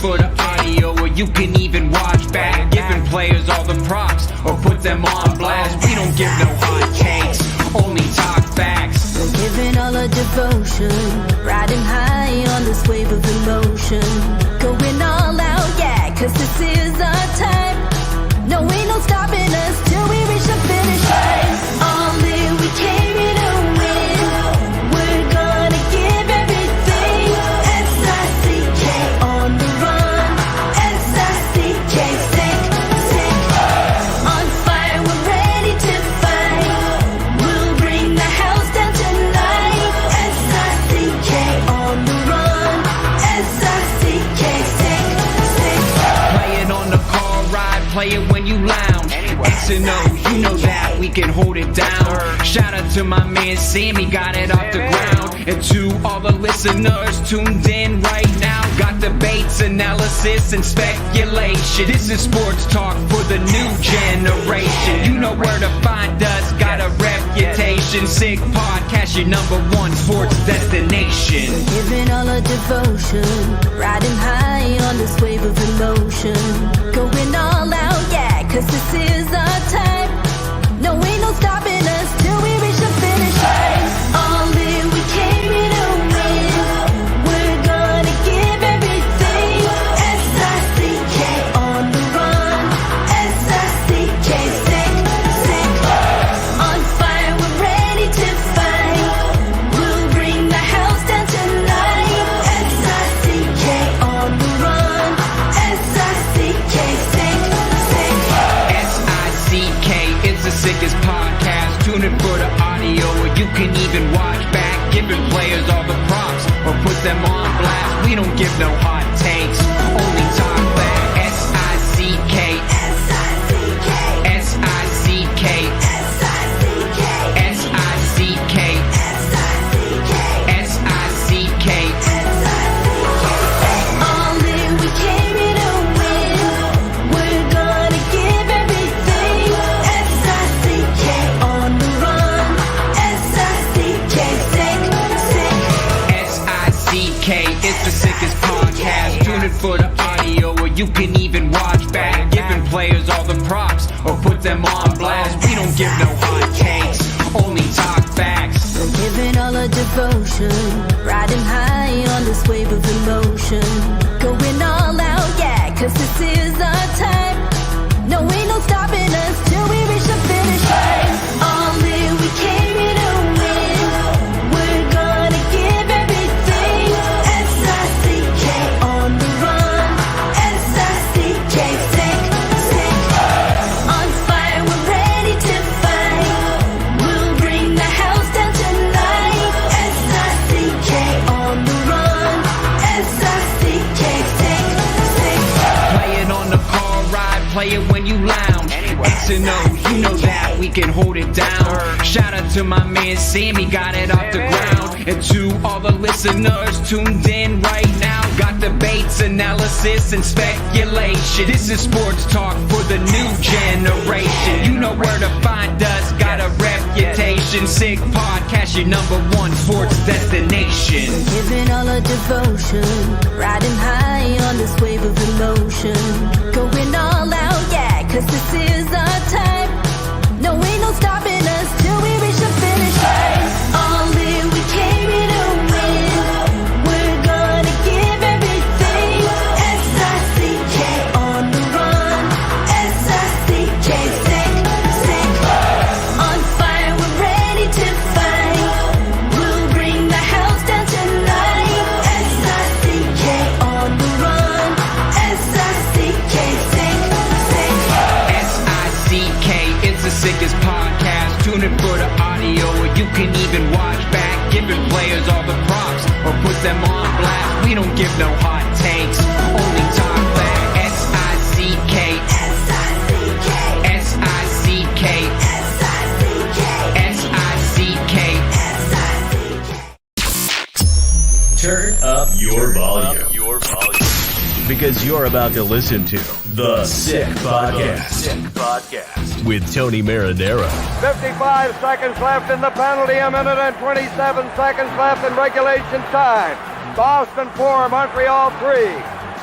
for the audio, or you can even watch back. Giving players all the props, or put them on blast. We don't give no hot takes, only talk facts. We're giving all our devotion, riding high on this wave of emotion. Going all out, yeah, cause this is our time. No, ain't no stopping us till we reach the finish line. All in, we came here to win. We're gonna give everything. S-I-C-K on the run. S-I-C-K, sick, sick. On fire, we're ready to fight. We'll bring the house down tonight. S-I-C-K on the run. S-I-C-K, sick, sick. Play it on the car ride, play it when you lounge. X and O, you know that we can hold it down. Shout out to my man Sammy, got it off the ground. And to all the listeners tuned in right now, got debates, analysis, and speculation. This is sports talk for the new generation. You know where to find us, got a reputation. Sick podcast, your #1 sports destination. Giving all our devotion, riding high on this wave of emotion. Going all out, yeah, cause this is our time. No, ain't no stopping us till we reach the finish line. All in, we came here to win. We're gonna give everything. S-I-C-K on the run. S-I-C-K, sick, sick. On fire, we're ready to fight. We'll bring the house down tonight. S-I-C-K on the run. S-I-C-K, sick, sick. S-I-C-K is the sickest podcast. Tune in for the audio, or you can even watch back. Giving players all the props, or put them on blast. We don't give no hot takes, only talk back. S-I-C-K, S-I-C-K, S-I-C-K, S-I-C-K, S-I-C-K, S-I-C-K, S-I-C-K. All in, we came here to win. We're gonna give everything. S-I-C-K on the run. S-I-C-K, sick, sick. S-I-C-K is the sickest podcast. Tune in for the audio, or you can even watch back. Giving players all the props, or put them on blast. We don't give no hot takes, only talk facts. We're giving all our devotion, riding high on this wave of emotion. Going all out, yeah, cause this is our time. No, ain't no stopping us till we reach the finish line. All in, we came here to win. We're gonna give everything. S-I-C-K on the run. S-I-C-K, sick, sick. On fire, we're ready to fight. We'll bring the house down tonight. S-I-C-K on the run. S-I-C-K, sick, sick. Play it on the car ride, play it when you lounge. X and O, you know that we can hold it down. Shout out to my man Sammy, got it off the ground. And to all the listeners tuned in right now, got debates, analysis, and speculation. This is sports talk for the new generation. You know where to find us, got a reputation. Sick podcast, your #1 sports destination. Giving all our devotion, riding high on this wave of emotion. Going all out, yeah, cause this is our time. No, ain't no stopping us till we reach the finish line. All in, we came here to win. We're gonna give everything. S-I-C-K on the run. S-I-C-K, sick, sick. On fire, we're ready to fight. We'll bring the house down tonight. S-I-C-K on the run. S-I-C-K, sick, sick. S-I-C-K is the sickest podcast. Tune in for the audio, or you can even watch back. Giving players all the props, or put them on blast. We don't give no hot takes, only talk back. S-I-C-K, S-I-C-K, S-I-C-K, S-I-C-K, S-I-C-K. S-I-C-K. Turn up your volume. Because you're about to listen to The Sick Podcast. With Tony Marinaro. 55 seconds left in the penalty, a minute and 27 seconds left in regulation time. Boston 4, Montreal 3.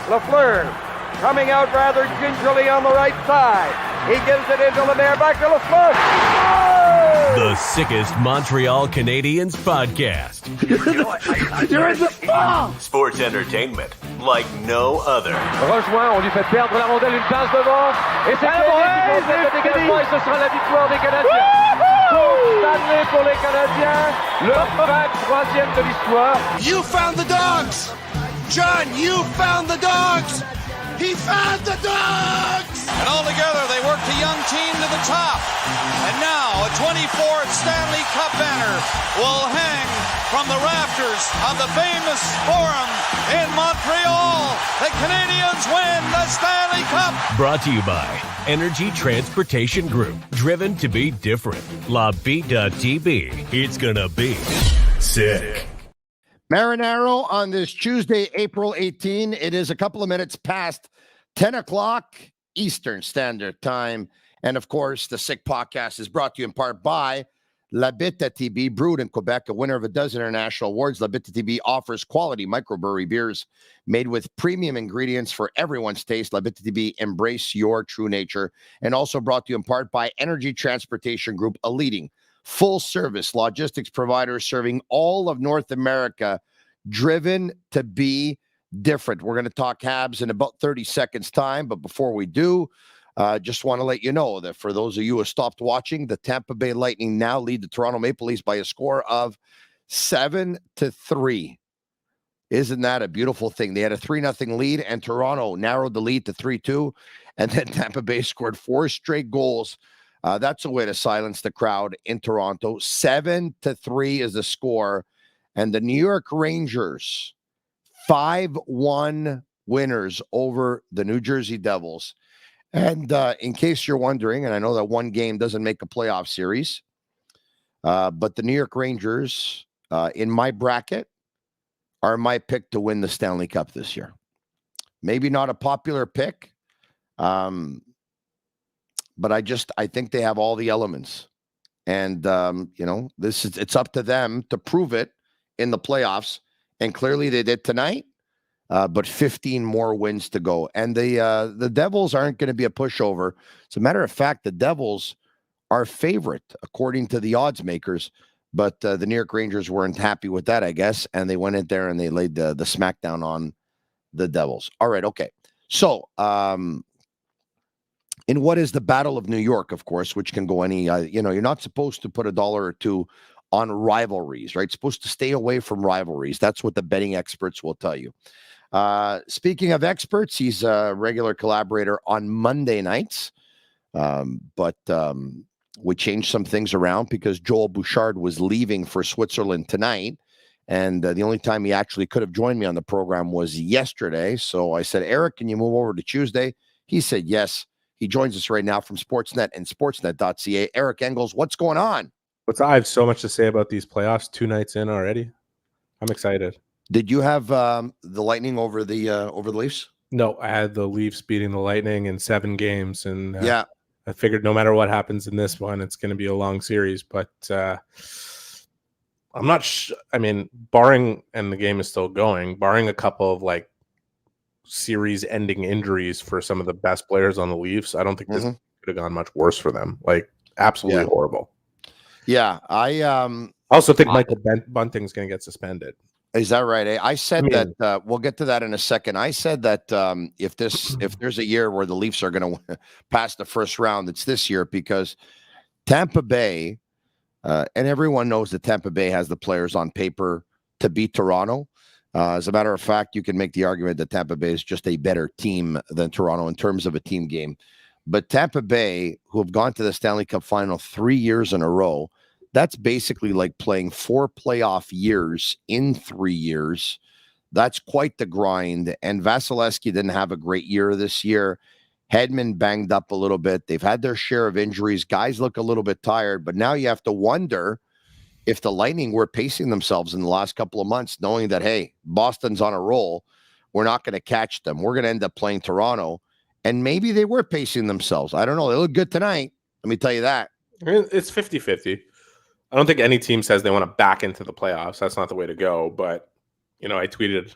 Lafleur coming out rather gingerly on the right side. He gives it into Lemaire, back to Lafleur. The sickest Montreal Canadiens podcast. You're in the ball! Sports entertainment like no other. Rejoint, on lui fait perdre la rondelle, une passe devant. Et c'est Canadien qui complète le dégagement et ce sera la victoire des Canadiens. Coupe Stanley pour les Canadiens. Le 23e de l'histoire. You found the dogs! John, you found the dogs! He found the dogs! And all together, they worked a young team to the top. And now, a 24th Stanley Cup banner will hang from the rafters of the famous Forum in Montreal. The Canadiens win the Stanley Cup! Brought to you by Energy Transportation Group. Driven to be different. La Bittt.Tb. It's gonna be sick. Marinaro on this Tuesday, April 18. It is a couple of minutes past 10 o'clock Eastern Standard Time. And of course, the Sick Podcast is brought to you in part by La Bittt, brewed in Quebec, a winner of a dozen international awards. La Bittt offers quality microbrewery beers made with premium ingredients for everyone's taste. La Bittt, embrace your true nature. And also brought to you in part by Energy Transportation Group, a leading full-service logistics provider serving all of North America, driven to be different. We're going to talk Habs in about 30 seconds' time, but before we do, just want to let you know that for those of you who have stopped watching, the Tampa Bay Lightning now lead the Toronto Maple Leafs by a score of 7-3. Isn't that a beautiful thing? They had a 3-0 lead, and Toronto narrowed the lead to 3-2, and then Tampa Bay scored 4 straight goals. That's a way to silence the crowd in Toronto. 7-3 is the score. And the New York Rangers, 5-1 winners over the New Jersey Devils. And in case you're wondering, and I know that one game doesn't make a playoff series, but the New York Rangers, in my bracket, are my pick to win the Stanley Cup this year. Maybe not a popular pick, but I think they have all the elements. And, it's up to them to prove it in the playoffs. And clearly they did tonight, but 15 more wins to go. And the Devils aren't going to be a pushover. As a matter of fact, the Devils are favorite, according to the odds makers. But the New York Rangers weren't happy with that, I guess. And they went in there and they laid the smackdown on the Devils. All right, okay. So, in what is the Battle of New York, of course, which can go any, you're not supposed to put $1 or $2 on rivalries, right? Supposed to stay away from rivalries. That's what the betting experts will tell you. Speaking of experts, he's a regular collaborator on Monday nights, but we changed some things around because Joel Bouchard was leaving for Switzerland tonight, and the only time he actually could have joined me on the program was yesterday. So I said, Eric, can you move over to Tuesday? He said yes. He joins us right now from Sportsnet and sportsnet.ca. Eric Engels, what's going on? I have so much to say about these playoffs 2 nights in already. I'm excited. Did you have the Lightning over the Leafs? No, I had the Leafs beating the Lightning in 7 games. And yeah, I figured no matter what happens in this one, it's going to be a long series. But I'm not barring, and the game is still going, barring a couple of series-ending injuries for some of the best players on the Leafs, I don't think this could have gone much worse for them. Absolutely horrible. Yeah, I also think Michael Bunting's going to get suspended. Is that right? I said that we'll get to that in a second. I said that if there's a year where the Leafs are going to pass the first round, it's this year because Tampa Bay, and everyone knows that Tampa Bay has the players on paper to beat Toronto. As a matter of fact, you can make the argument that Tampa Bay is just a better team than Toronto in terms of a team game. But Tampa Bay, who have gone to the Stanley Cup final 3 years in a row, that's basically like playing 4 playoff years in 3 years. That's quite the grind. And Vasilevsky didn't have a great year this year. Hedman banged up a little bit. They've had their share of injuries. Guys look a little bit tired. But now you have to wonder if the Lightning were pacing themselves in the last couple of months, knowing that, hey, Boston's on a roll. We're not going to catch them. We're going to end up playing Toronto. And maybe they were pacing themselves. I don't know. They look good tonight. Let me tell you that. It's 50-50. I don't think any team says they want to back into the playoffs. That's not the way to go. But, I tweeted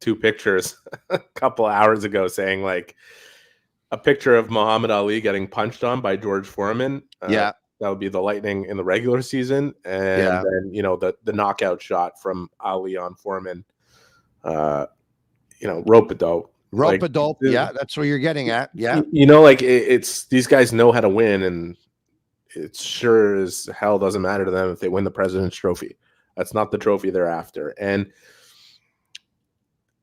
two pictures a couple hours ago saying like a picture of Muhammad Ali getting punched on by George Foreman. Yeah. That would be the Lightning in the regular season. And then, the knockout shot from Ali on Foreman, rope-a-dope. Rope-a-dope. Yeah, that's what you're getting at. Yeah. It's these guys know how to win, and it sure as hell doesn't matter to them if they win the President's Trophy. That's not the trophy they're after. And,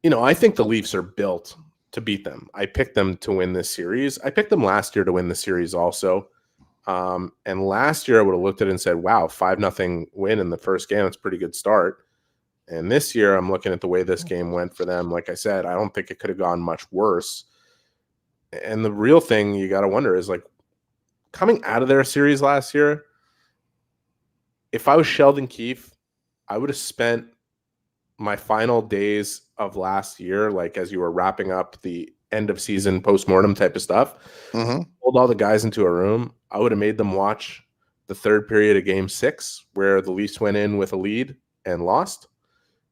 I think the Leafs are built to beat them. I picked them to win this series. I picked them last year to win the series also. And last year I would have looked at it and said, wow, 5-0 win in the first game. That's a pretty good start. And this year I'm looking at the way this game went for them. Like I said, I don't think it could have gone much worse. And the real thing you got to wonder is, like, coming out of their series last year, if I was Sheldon Keefe, I would have spent my final days of last year, like as you were wrapping up the end of season postmortem type of stuff, pulled all the guys into a room. I would have made them watch the third period of Game 6 where the Leafs went in with a lead and lost.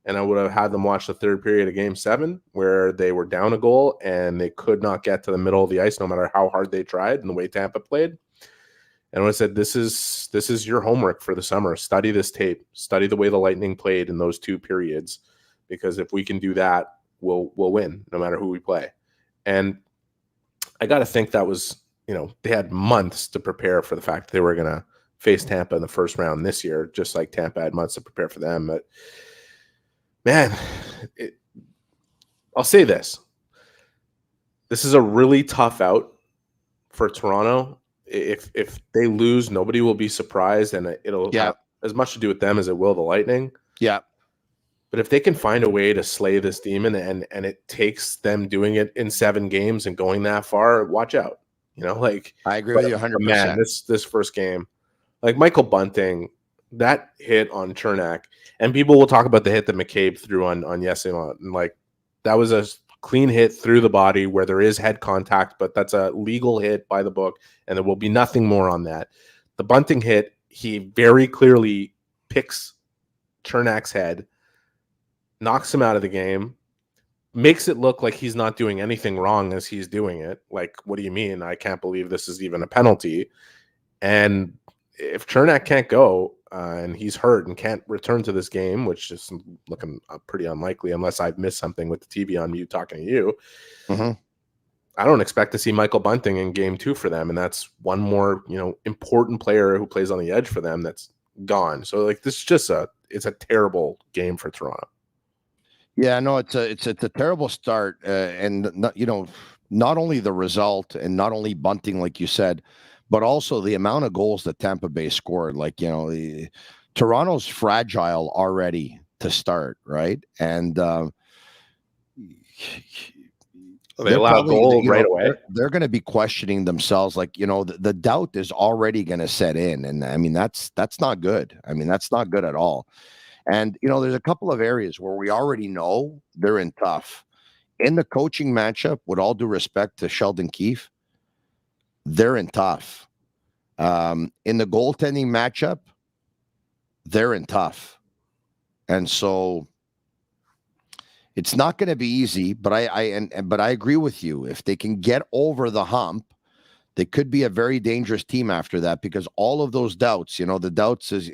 And I would have had them watch the third period of Game 7 where they were down a goal and they could not get to the middle of the ice no matter how hard they tried and the way Tampa played. And I said, this is your homework for the summer. Study this tape. Study the way the Lightning played in those two periods, because if we can do that, we'll win no matter who we play. And I got to think that was, they had months to prepare for the fact that they were going to face Tampa in the first round this year, just like Tampa had months to prepare for them. But man, I'll say this. This is a really tough out for Toronto. If they lose, nobody will be surprised, and it'll have as much to do with them as it will the Lightning. Yeah. But if they can find a way to slay this demon and it takes them doing it in 7 games and going that far, watch out. I agree with you 100%. Man, this first game, like Michael Bunting, that hit on Chernak, and people will talk about the hit that McCabe threw on Yesima, and like that was a clean hit through the body where there is head contact, but that's a legal hit by the book, and there will be nothing more on that. The Bunting hit, he very clearly picks Chernak's head, knocks him out of the game, makes it look like he's not doing anything wrong as he's doing it. Like, what do you mean? I can't believe this is even a penalty. And if Chernak can't go and he's hurt and can't return to this game, which is looking pretty unlikely unless I've missed something with the TV on mute talking to you, I don't expect to see Michael Bunting in Game 2 for them. And that's one more, important player who plays on the edge for them that's gone. So like this is just it's a terrible game for Toronto. Yeah, no, it's a terrible start, and not only the result and not only Bunting, like you said, but also the amount of goals that Tampa Bay scored. Like, Toronto's fragile already to start, right? And they allow a goal right away. They're going to be questioning themselves. Like, the doubt is already going to set in, and I mean that's not good. I mean that's not good at all. And, there's a couple of areas where we already know they're in tough. In the coaching matchup, with all due respect to Sheldon Keefe, they're in tough. In the goaltending matchup, they're in tough. And so it's not going to be easy, but I agree with you. If they can get over the hump, they could be a very dangerous team after that, because all of those doubts, the doubts is,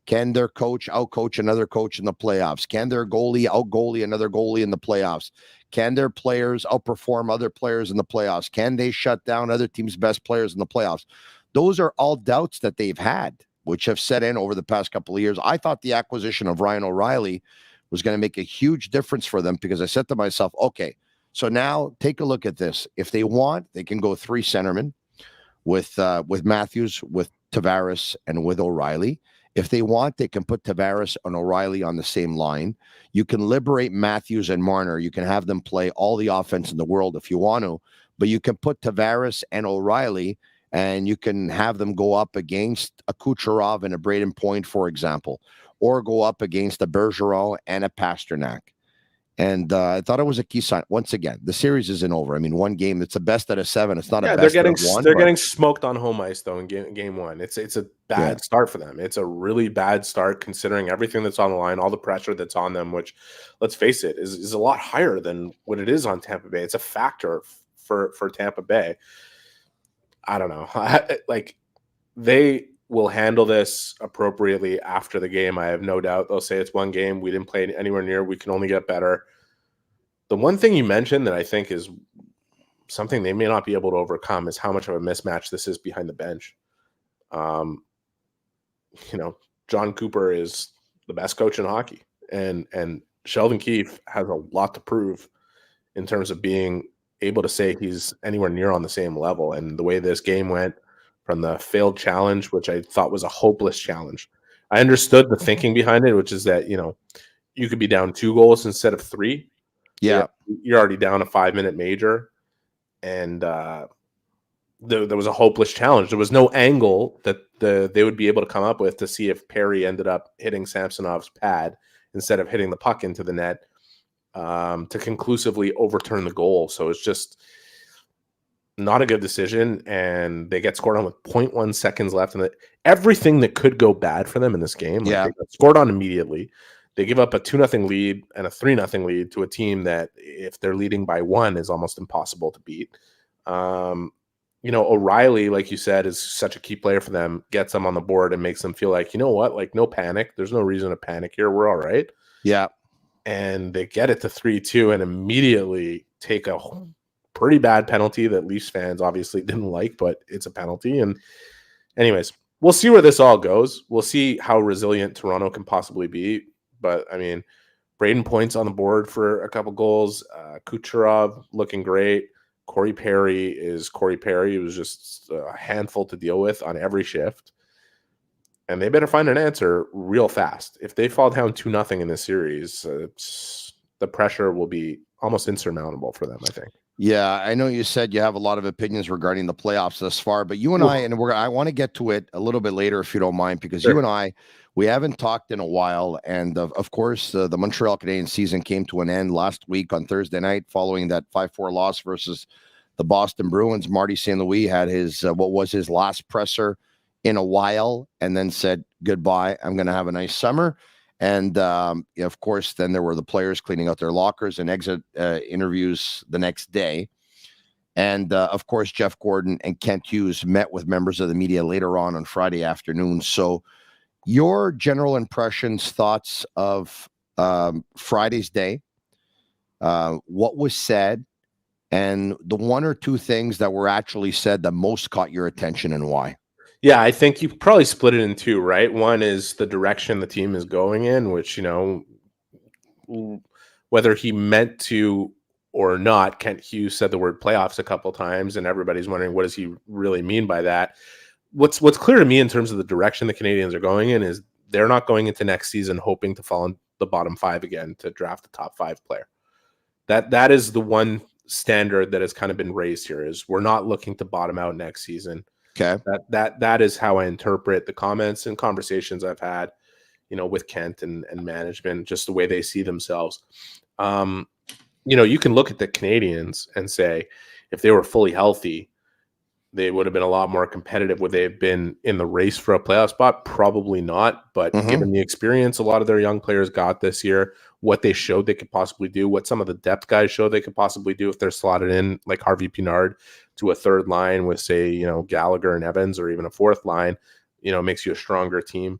can their coach outcoach another coach in the playoffs? Can their goalie outgoalie another goalie in the playoffs? Can their players outperform other players in the playoffs? Can they shut down other teams' best players in the playoffs? Those are all doubts that they've had, which have set in over the past couple of years. I thought the acquisition of Ryan O'Reilly was going to make a huge difference for them, because I said to myself, okay, so now take a look at this. If they want, they can go 3 centermen with Matthews, with Tavares, and with O'Reilly. If they want, they can put Tavares and O'Reilly on the same line. You can liberate Matthews and Marner. You can have them play all the offense in the world if you want to, but you can put Tavares and O'Reilly, and you can have them go up against a Kucherov and a Braden Point, for example, or go up against a Bergeron and a Pasternak. And I thought it was a key sign. Once again, the series isn't over. I mean, one game, it's a best out of 7. It's not a best out of 1. They're getting smoked on home ice, though, in game 1. It's a bad start for them. It's a really bad start considering everything that's on the line, all the pressure that's on them, which, let's face it, is a lot higher than what it is on Tampa Bay. It's a factor for Tampa Bay. I don't know. They will handle this appropriately after the game. I have no doubt. They'll say it's one game. We didn't play anywhere near. We can only get better. The one thing you mentioned that I think is something they may not be able to overcome is how much of a mismatch this is behind the bench. John Cooper is the best coach in hockey, and Sheldon Keefe has a lot to prove in terms of being able to say he's anywhere near on the same level. And the way this game went, from the failed challenge, which I thought was a hopeless challenge. I understood the thinking behind it, which is that, you could be down 2 goals instead of 3. Yeah. You're already down a 5-minute major. And there was a hopeless challenge. There was no angle that they would be able to come up with to see if Perry ended up hitting Samsonov's pad instead of hitting the puck into the net to conclusively overturn the goal. So it's just not a good decision, and they get scored on with 0.1 seconds left. And everything that could go bad for them in this game, they got scored on immediately. They give up a 2-0 lead and a 3-0 lead to a team that, if they're leading by 1, is almost impossible to beat. O'Reilly, like you said, is such a key player for them, gets them on the board and makes them feel like, no panic. There's no reason to panic here. We're all right. Yeah. And they get it to 3-2 and immediately take a pretty bad penalty that Leafs fans obviously didn't like, but it's a penalty. And anyways, we'll see where this all goes. We'll see how resilient Toronto can possibly be. But, I mean, Braden Point's on the board for a couple goals. Kucherov looking great. Corey Perry is Corey Perry. It was just a handful to deal with on every shift. And they better find an answer real fast. If they fall down 2-0 in this series, the pressure will be almost insurmountable for them, I think. Yeah, I know you said you have a lot of opinions regarding the playoffs thus far, but you and I want to get to it a little bit later if you don't mind, because you and I, we haven't talked in a while. And of course, the Montreal Canadiens season came to an end last week on Thursday night following that 5-4 loss versus the Boston Bruins. Marty St. Louis had his what was his last presser in a while, and then said goodbye. I'm going to have a nice summer. And, of course, then there were the players cleaning out their lockers and exit interviews the next day. And, of course, Jeff Gordon and Kent Hughes met with members of the media later on Friday afternoon. So your general impressions, thoughts of Friday's day, what was said, and the 1 or 2 things that were actually said that most caught your attention, and why? Yeah, I think you probably split it in 2, right? One is the direction the team is going in, which, whether he meant to or not, Kent Hughes said the word playoffs a couple times, and everybody's wondering, what does he really mean by that? What's clear to me in terms of the direction the Canadiens are going in is they're not going into next season hoping to fall in the bottom 5 again to draft a top 5 player. That is the one standard that has kind of been raised here, is we're not looking to bottom out next season. Okay. That is how I interpret the comments and conversations I've had, with Kent and management, just the way they see themselves. You can look at the Canadiens and say, if they were fully healthy, they would have been a lot more competitive. Would they have been in the race for a playoff spot? Probably not. But given the experience a lot of their young players got this year, what they showed they could possibly do, what some of the depth guys showed they could possibly do if they're slotted in, like Harvey Pinard, to a third line with, say, Gallagher and Evans, or even a fourth line, makes you a stronger team.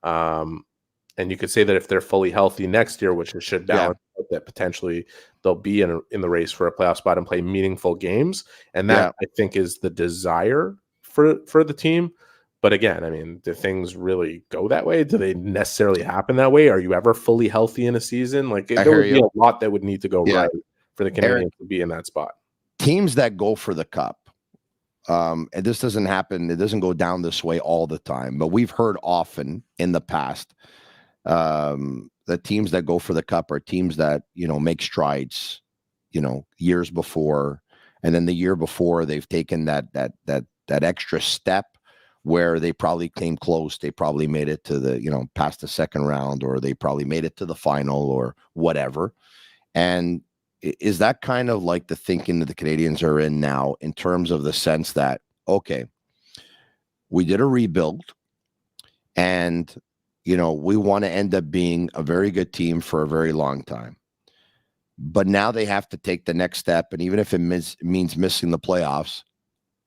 And you could say that if they're fully healthy next year, which it should balance, that potentially they'll be in the race for a playoff spot and play meaningful games. And that, I think, is the desire for the team. But again, I mean, do things really go that way? Do they necessarily happen that way? Are you ever fully healthy in a season? Like, there would be a lot that would need to go right for the Canadiens to be in that spot. Teams that go for the cup, and this doesn't happen, it doesn't go down this way all the time, but we've heard often in the past, the teams that go for the cup are teams that, make strides, years before, and then the year before they've taken that extra step where they probably came close. They probably made it to the, past the second round, or they probably made it to the final or whatever. And is that kind of like the thinking that the Canadiens are in now, in terms of the sense that, okay, we did a rebuild and, we want to end up being a very good team for a very long time. But now they have to take the next step. And even if it means missing the playoffs,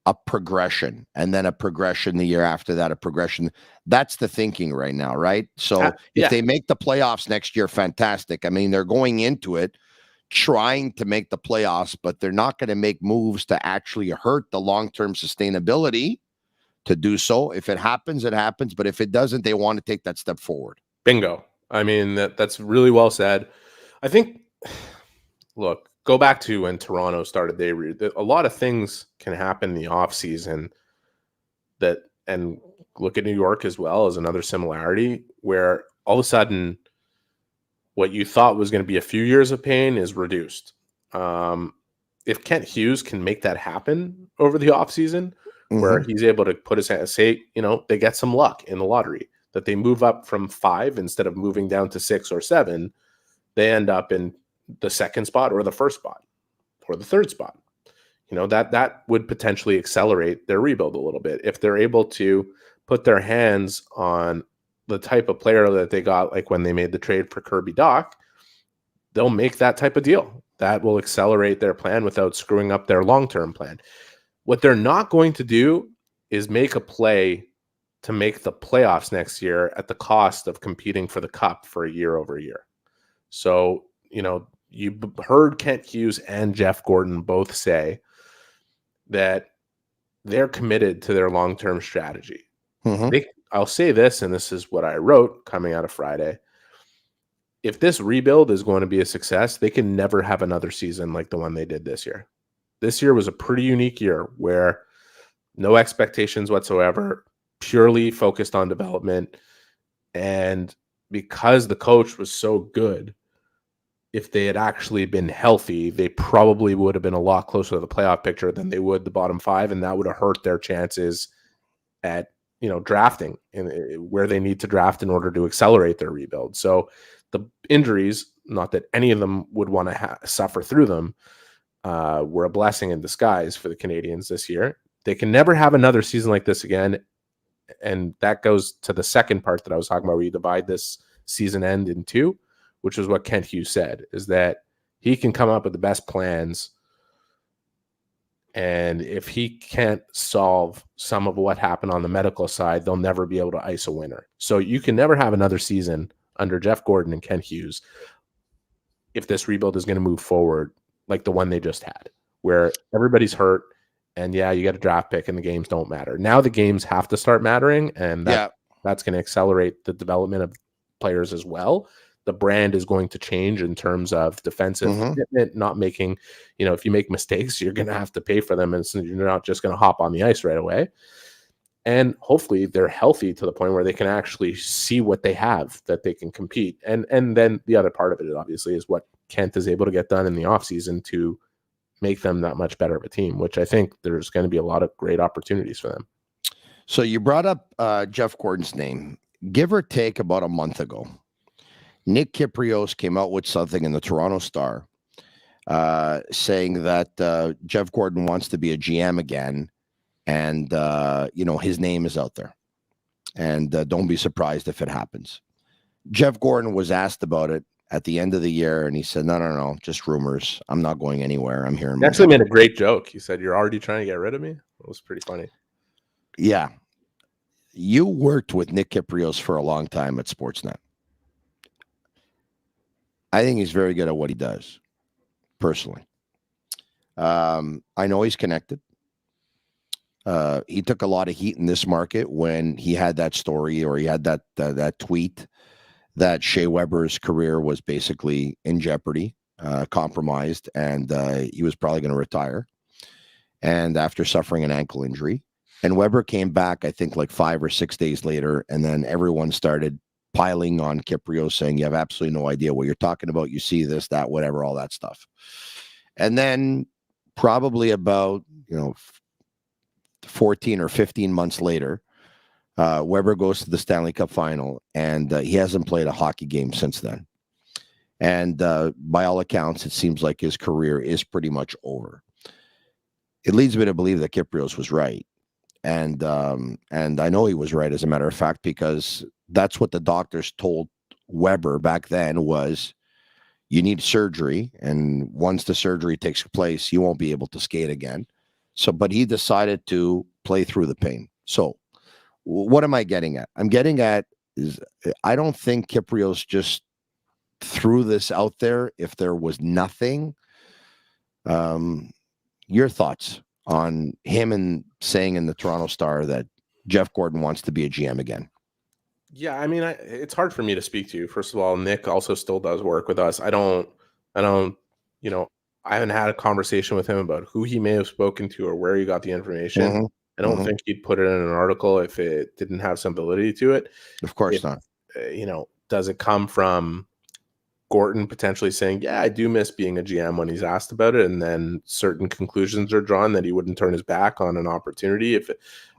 a progression, and then a progression the year after that, a progression. That's the thinking right now, right? So if they make the playoffs next year, fantastic. I mean, they're going into it trying to make the playoffs, but they're not going to make moves to actually hurt the long-term sustainability to do so. If it happens, it happens. But if it doesn't, they want to take that step forward. Bingo. I mean, that's really well said. I think, look, go back to when Toronto started. A lot of things can happen in the offseason and look at New York as well as another similarity, where all of a sudden what you thought was going to be a few years of pain is reduced. If Kent Hughes can make that happen over the offseason, where he's able to put his hand, say, they get some luck in the lottery, that they move up from 5 instead of moving down to 6 or 7, they end up in the second spot or the first spot or the third spot. That would potentially accelerate their rebuild a little bit if they're able to put their hands on the type of player that they got, like when they made the trade for Kirby Dach. They'll make that type of deal that will accelerate their plan without screwing up their long-term plan. What they're not going to do is make a play to make the playoffs next year at the cost of competing for the cup for a year over year. So, you heard Kent Hughes and Jeff Gordon both say that they're committed to their long-term strategy. I'll say this, and this is what I wrote coming out of Friday. If this rebuild is going to be a success, they can never have another season like the one they did this year. This year was a pretty unique year where no expectations whatsoever, purely focused on development. And because the coach was so good, if they had actually been healthy, they probably would have been a lot closer to the playoff picture than they would the bottom 5, and that would have hurt their chances at drafting where they need to draft in order to accelerate their rebuild. So the injuries, not that any of them would want to suffer through them, were a blessing in disguise for the Canadiens this year. They can never have another season like this again, and that goes to the second part that I was talking about, where you divide this season end in 2. Which is what Kent Hughes said, is that he can come up with the best plans. And if he can't solve some of what happened on the medical side, they'll never be able to ice a winner. So you can never have another season under Jeff Gordon and Kent Hughes if this rebuild is going to move forward like the one they just had, where everybody's hurt and you got a draft pick and the games don't matter. Now the games have to start mattering, and that's going to accelerate the development of players as well. The brand is going to change in terms of defensive commitment, not making, if you make mistakes, you're going to have to pay for them. And so you're not just going to hop on the ice right away. And hopefully they're healthy to the point where they can actually see what they have, that they can compete. And then the other part of it, obviously, is what Kent is able to get done in the offseason to make them that much better of a team, which I think there's going to be a lot of great opportunities for them. So you brought up Jeff Gordon's name. Give or take about a month ago, Nick Kypreos came out with something in the Toronto Star saying that Jeff Gordon wants to be a GM again, and his name is out there, and don't be surprised if it happens. Jeff Gordon was asked about it at the end of the year, and he said, no, just rumors. I'm not going anywhere. I'm here. He actually made a great joke. He said, "You're already trying to get rid of me?" It was pretty funny. Yeah. You worked with Nick Kypreos for a long time at Sportsnet. I think he's very good at what he does, personally. I know he's connected. He took a lot of heat in this market when he had that story, or he had that tweet that Shea Weber's career was basically in jeopardy, compromised, and he was probably going to retire. And after suffering an ankle injury, and Weber came back, I think, like 5 or 6 days later, and then everyone started piling on Kypreos, saying you have absolutely no idea what you're talking about. You see this, that, whatever, all that stuff. And then probably about 14 or 15 months later, Weber goes to the Stanley Cup final, and he hasn't played a hockey game since then. And by all accounts, it seems like his career is pretty much over. It leads me to believe that Kyprios was right. And I know he was right, as a matter of fact, because that's what the doctors told Weber back then was, you need surgery, and once the surgery takes place, you won't be able to skate again. So, but he decided to play through the pain. So, what am I getting at? I'm getting at is I don't think Kyprios just threw this out there if there was nothing. Your thoughts on him and saying in the Toronto Star that Jeff Gordon wants to be a GM again? Yeah, I mean, it's hard for me to speak to. First of all, Nick also still does work with us. I don't, you know, I haven't had a conversation with him about who he may have spoken to or where he got the information. Mm-hmm. I don't think he'd put it in an article if it didn't have some validity to it. Of course not. Does it come from Gorton potentially saying, yeah, I do miss being a GM when he's asked about it, and then certain conclusions are drawn that he wouldn't turn his back on an opportunity?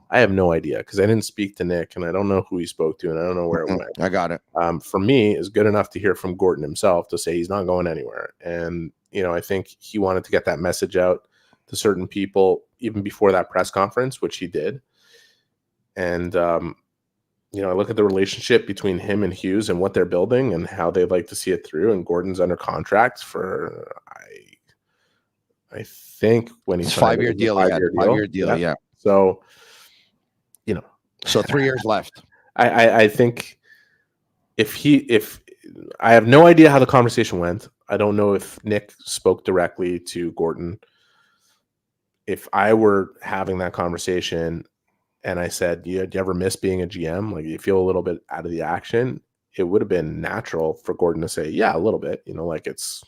I have no idea, because I didn't speak to Nick, and I don't know who he spoke to, and I don't know where it went. I got it. For me, it's good enough to hear from Gorton himself to say he's not going anywhere. And, I think he wanted to get that message out to certain people even before that press conference, which he did. And, I look at the relationship between him and Hughes and what they're building and how they'd like to see it through. And Gordon's under contract for, I think when he's 5-year deal. 5-year deal. Yeah. So, so 3 years left. I think if I have no idea how the conversation went. I don't know if Nick spoke directly to Gordon. If I were having that conversation and I said, do you ever miss being a GM? Like, you feel a little bit out of the action? It would have been natural for Gordon to say, yeah, a little bit, like it's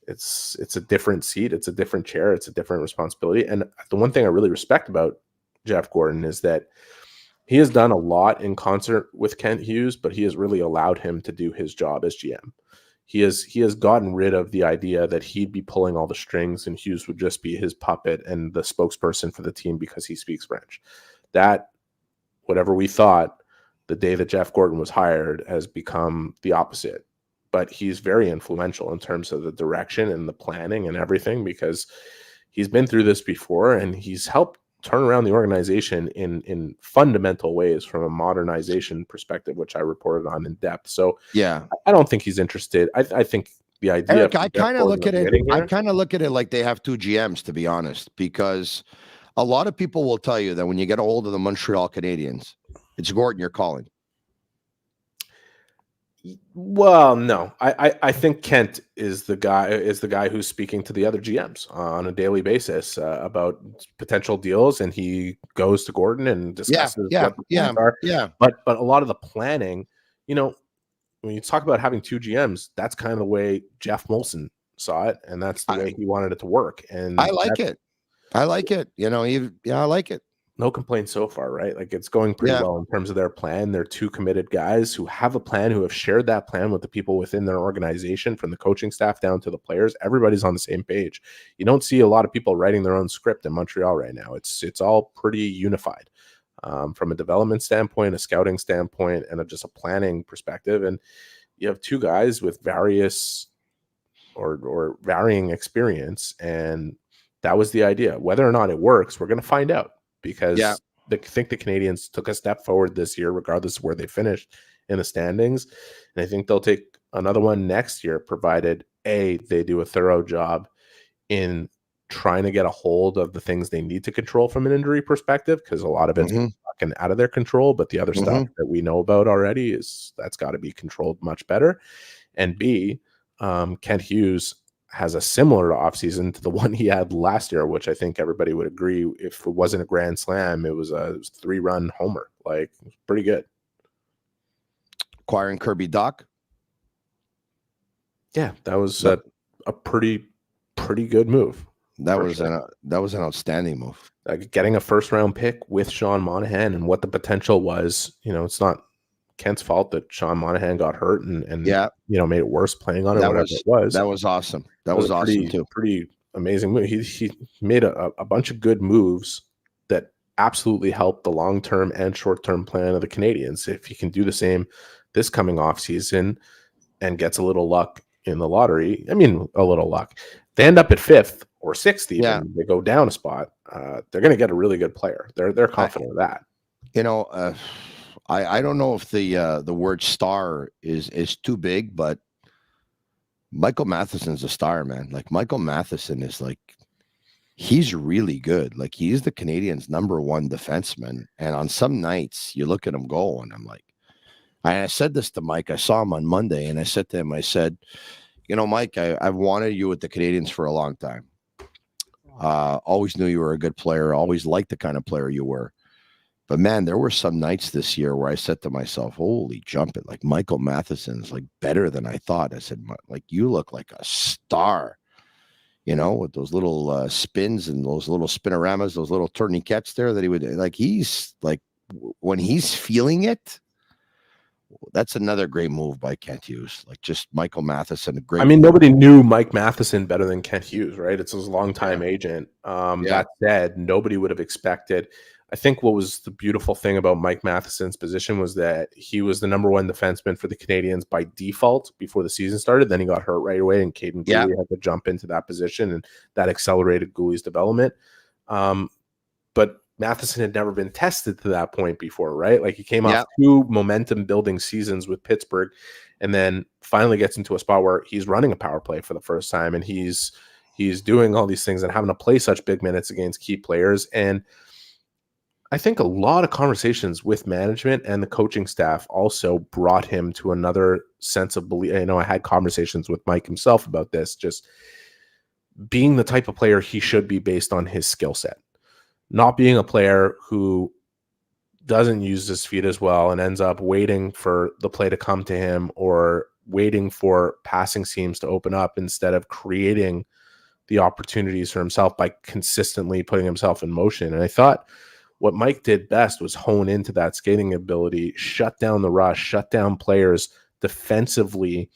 a different seat. It's a different chair. It's a different responsibility. And the one thing I really respect about Jeff Gordon is that he has done a lot in concert with Kent Hughes, but he has really allowed him to do his job as GM. He has gotten rid of the idea that he'd be pulling all the strings and Hughes would just be his puppet and the spokesperson for the team because he speaks French. That, whatever we thought the day that Jeff Gordon was hired, has become the opposite. But he's very influential in terms of the direction and the planning and everything, because he's been through this before and he's helped turn around the organization in fundamental ways from a modernization perspective, which I reported on in depth. So yeah, I don't think he's interested. I think the idea. Eric, I kind of look at it. I kind of look at it like they have two GMs, to be honest, because a lot of people will tell you that when you get a hold of the Montreal Canadiens, it's Gordon you're calling. Well, no, I think Kent is the guy who's speaking to the other GMs on a daily basis about potential deals, and he goes to Gordon and discusses what the plans are. Yeah. But a lot of the planning, when you talk about having two GMs, that's kind of the way Jeff Molson saw it, and that's the way he wanted it to work. And I like it. I like it. I like it. No complaints so far, right? Like, it's going pretty well in terms of their plan. They're two committed guys who have a plan, who have shared that plan with the people within their organization, from the coaching staff down to the players. Everybody's on the same page. You don't see a lot of people writing their own script in Montreal right now. It's all pretty unified from a development standpoint, a scouting standpoint, and just a planning perspective. And you have two guys with various or varying experience, and that was the idea. Whether or not it works, we're going to find out. Because I think the Canadiens took a step forward this year, regardless of where they finished in the standings. And I think they'll take another one next year, provided they do a thorough job in trying to get a hold of the things they need to control from an injury perspective, because a lot of it's fucking out of their control. But the other stuff that we know about already that's got to be controlled much better. And B, Kent Hughes has a similar offseason to the one he had last year, which I think everybody would agree, if it wasn't a grand slam, it was a 3-run homer. Like, it was pretty good. Acquiring Kirby Dach. Yeah, that was a pretty good move. That was an outstanding move. Getting a first-round pick with Sean Monahan, and what the potential was. It's not Kent's fault that Sean Monahan got hurt and made it worse playing on it. Whatever it was. That was awesome. That was awesome too. Pretty amazing move. He made a bunch of good moves that absolutely helped the long-term and short-term plan of the Canadiens. If he can do the same this coming off season and gets a little luck in the lottery. I mean, a little luck. They end up at 5th or 6th even. Yeah. They go down a spot. They're going to get a really good player. They're confident of that. I don't know if the word star is too big, but Michael Matheson's a star, man. Like Michael Matheson is like, he's really good. Like he's the Canadiens' #1 defenseman. And on some nights you look at him go and I'm like, I said this to Mike. I saw him on Monday and I said to him, I said, Mike, I've wanted you with the Canadiens for a long time. Always knew you were a good player. Always liked the kind of player you were. But man, there were some nights this year where I said to myself, holy jump it. Like Michael Matheson's like better than I thought. I said, like, you look like a star, with those little spins and those little spinoramas, those little tourniquets there that he would like. He's like, when he's feeling it, that's another great move by Kent Hughes. Like just Michael Matheson, a great. I mean, nobody knew Mike Matheson better than Kent Hughes, right? It's his longtime agent. That said, nobody would have expected. I think what was the beautiful thing about Mike Matheson's position was that he was the #1 defenseman for the Canadiens by default before the season started. Then he got hurt right away, and Caden Gooley had to jump into that position, and that accelerated Gooley's development. But Matheson had never been tested to that point before, right? Like he came off 2 momentum-building seasons with Pittsburgh, and then finally gets into a spot where he's running a power play for the first time, and he's doing all these things and having to play such big minutes against key players. And I think a lot of conversations with management and the coaching staff also brought him to another sense of belief. I had conversations with Mike himself about this, just being the type of player he should be based on his skill set, not being a player who doesn't use his feet as well and ends up waiting for the play to come to him or waiting for passing seams to open up instead of creating the opportunities for himself by consistently putting himself in motion. And I thought what Mike did best was hone into that skating ability, shut down the rush, shut down players defensively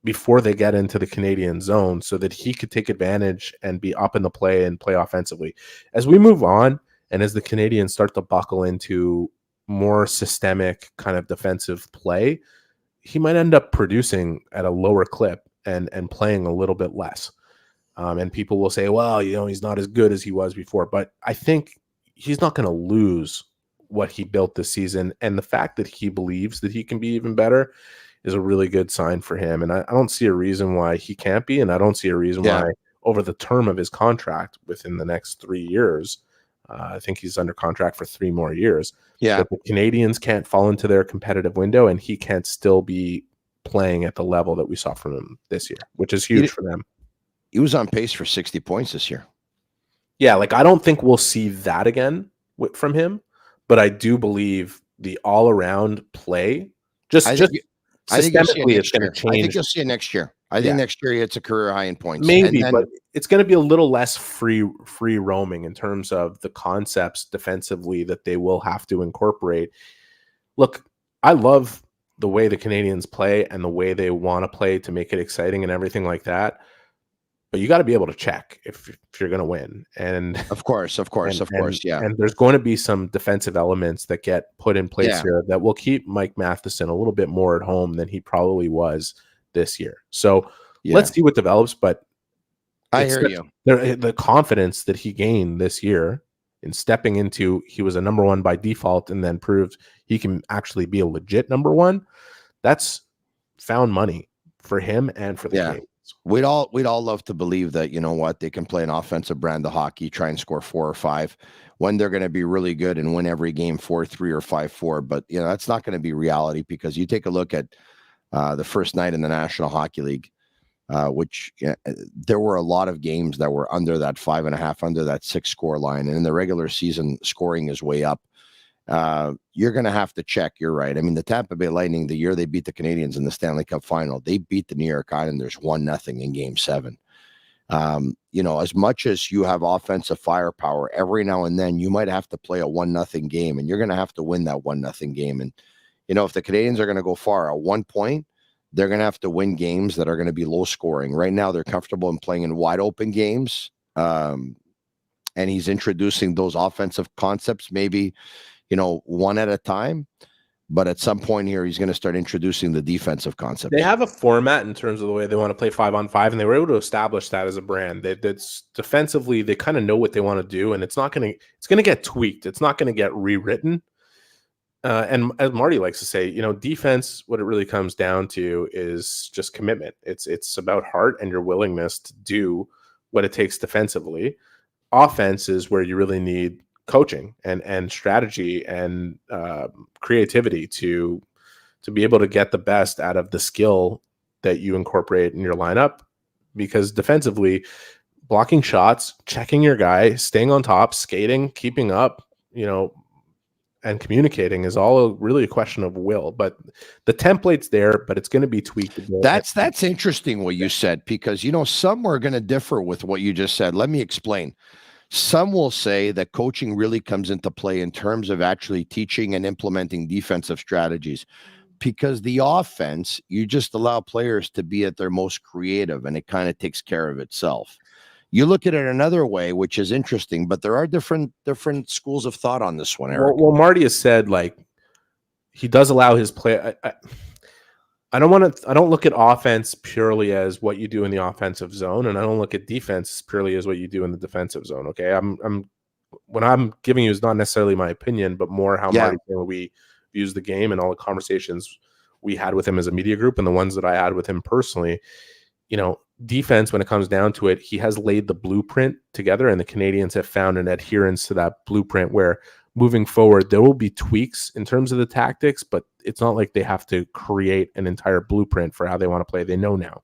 before they get into the Canadian zone so that he could take advantage and be up in the play and play offensively. As we move on and as the Canadiens start to buckle into more systemic kind of defensive play, he might end up producing at a lower clip and playing a little bit less. And people will say, well, he's not as good as he was before. But I think he's not going to lose what he built this season. And the fact that he believes that he can be even better is a really good sign for him. And I don't see a reason why he can't be. And I don't see a reason why over the term of his contract within the next 3 years, I think he's under contract for 3 more years. That the Canadiens can't fall into their competitive window and he can't still be playing at the level that we saw from him this year, which is huge for them. He was on pace for 60 points this year. Yeah, like I don't think we'll see that again from him, but I do believe the all-around play systemically it's going to change. I think you'll see it next year. I think next year it's a career high in points. Maybe, but it's going to be a little less free roaming in terms of the concepts defensively that they will have to incorporate. Look, I love the way the Canadiens play and the way they want to play to make it exciting and everything like that. But you got to be able to check if you're going to win. And of course. Yeah. And there's going to be some defensive elements that get put in place here that will keep Mike Matheson a little bit more at home than he probably was this year. So let's see what develops. But I hear you. The confidence that he gained this year in stepping into, he was a #1 by default and then proved he can actually be a legit #1. That's found money for him and for the game. We'd all love to believe that, they can play an offensive brand of hockey, try and score 4 or 5 when they're going to be really good and win every game 4-3 or 5-4. But, that's not going to be reality because you take a look at the first night in the National Hockey League, which there were a lot of games that were under that 5.5, under that 6 score line. And in the regular season, scoring is way up. You're going to have to check. You're right. I mean, the Tampa Bay Lightning, the year they beat the Canadiens in the Stanley Cup final, they beat the New York Islanders 1-0 in Game 7. As much as you have offensive firepower, every now and then you might have to play a 1-0 game, and you're going to have to win that 1-0 game. And if the Canadiens are going to go far at 1 point, they're going to have to win games that are going to be low scoring. Right now, they're comfortable in playing in wide open games, and he's introducing those offensive concepts maybe one at a time. But at some point here, he's going to start introducing the defensive concept. They have a format in terms of the way they want to play 5-on-5, and they were able to establish that as a brand. That's defensively, they kind of know what they want to do, and it's going to get tweaked. It's not going to get rewritten. And as Marty likes to say, defense, what it really comes down to is just commitment. It's about heart and your willingness to do what it takes defensively. Offense is where you really need coaching and strategy and creativity to be able to get the best out of the skill that you incorporate in your lineup, because defensively, blocking shots, checking your guy, staying on top, skating, keeping up, and communicating is all really a question of will. But the template's there, but it's going to be tweaked a bit. That's interesting what you said, because some are going to differ with what you just said. Let me explain. Some will say that coaching really comes into play in terms of actually teaching and implementing defensive strategies, because the offense, you just allow players to be at their most creative and it kind of takes care of itself. You look at it another way, which is interesting, but there are different schools of thought on this one, Eric. Well, Marty has said, he does allow his play. I don't look at offense purely as what you do in the offensive zone, and I don't look at defense purely as what you do in the defensive zone. Okay, what I'm giving you is not necessarily my opinion, but more how Marty we views the game and all the conversations we had with him as a media group and the ones that I had with him personally. Defense, when it comes down to it, he has laid the blueprint together, and the Canadiens have found an adherence to that blueprint where moving forward, there will be tweaks in terms of the tactics, but it's not like they have to create an entire blueprint for how they want to play. They know now.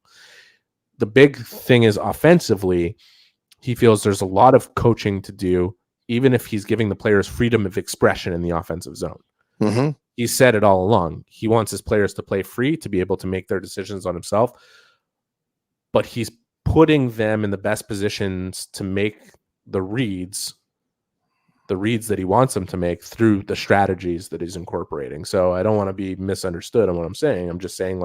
The big thing is offensively, he feels there's a lot of coaching to do, even if he's giving the players freedom of expression in the offensive zone. Mm-hmm. He said it all along. He wants his players to play free, to be able to make their decisions on himself, but he's putting them in the best positions to make the reads that he wants them to make through the strategies that he's incorporating. So I don't want to be misunderstood on what I'm saying. I'm just saying,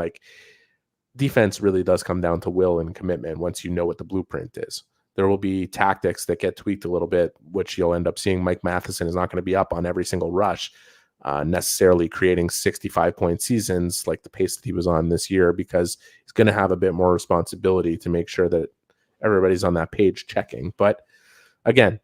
defense really does come down to will and commitment once you know what the blueprint is. There will be tactics that get tweaked a little bit, which you'll end up seeing. Mike Matheson is not going to be up on every single rush, necessarily creating 65-point seasons like the pace that he was on this year, because he's going to have a bit more responsibility to make sure that everybody's on that page checking. But again,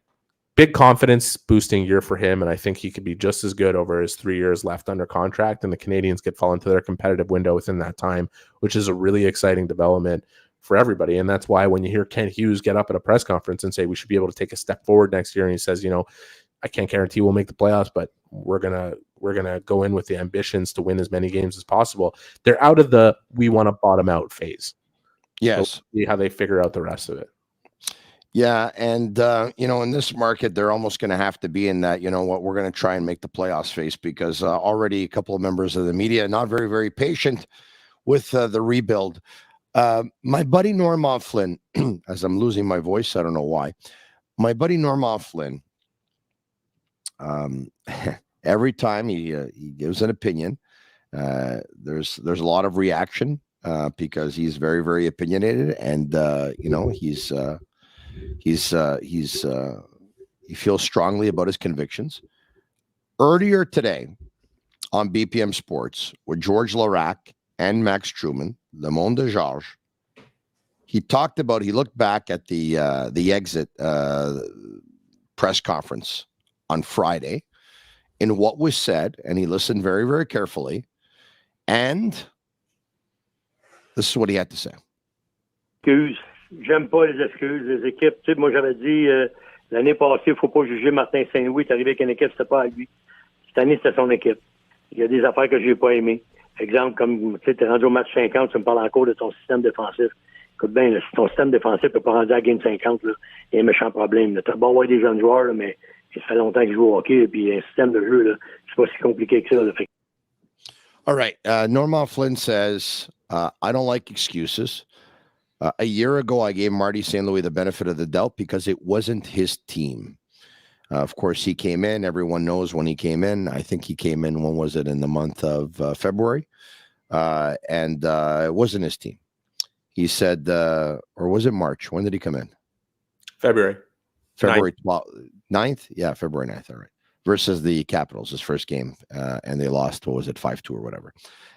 big confidence boosting year for him, and I think he could be just as good over his 3 years left under contract, and the Canadiens could fall into their competitive window within that time, which is a really exciting development for everybody. And that's why when you hear Ken Hughes get up at a press conference and say we should be able to take a step forward next year, and he says, I can't guarantee we'll make the playoffs, but we're gonna go in with the ambitions to win as many games as possible. They're out of the we want to bottom out phase. Yes. So we'll see how they figure out the rest of it. Yeah, and in this market, they're almost going to have to be in that, we're going to try and make the playoffs phase, because already a couple of members of the media not very, very patient with the rebuild. My buddy Norman Flynn, as I'm losing my voice, I don't know why. My buddy Norman Flynn, every time he gives an opinion, there's a lot of reaction because he's very, very opinionated, and he feels strongly about his convictions. Earlier today on BPM Sports with George Larac and Max Truman, Le Monde de Georges, he looked back at the exit press conference on Friday in what was said, and he listened very, very carefully, and this is what he had to say. J'aime pas les excuses, les équipes. Tu sais, moi, j'avais dit l'année passée, il ne faut pas juger Martin Saint-Louis. Il est arrivé avec une équipe, c'était pas à lui. Cette année, c'était son équipe. Il y a des affaires que je n'ai pas aimées. Exemple, comme tu es rendu au match 50, tu me parles encore de ton système défensif. Écoute bien, là, si ton système défensif n'est pas rendu à la game 50, là, il y a un méchant problème. Tu as beau avoir des jeunes joueurs, là, mais ça fait longtemps qu'ils jouent au hockey, puis un système de jeu, là, c'est pas si compliqué que ça. Là. All right. Norman Flynn says, I don't like excuses. A year ago, I gave Marty St. Louis the benefit of the doubt because it wasn't his team. Of course, he came in. Everyone knows when he came in. I think he came in, when was it, in the month of February? And it wasn't his team. He said, or was it March? When did he come in? February 9th? Yeah, February 9th. All right. versus the Capitals, his first game, and they lost, what was it, 5-2 or whatever.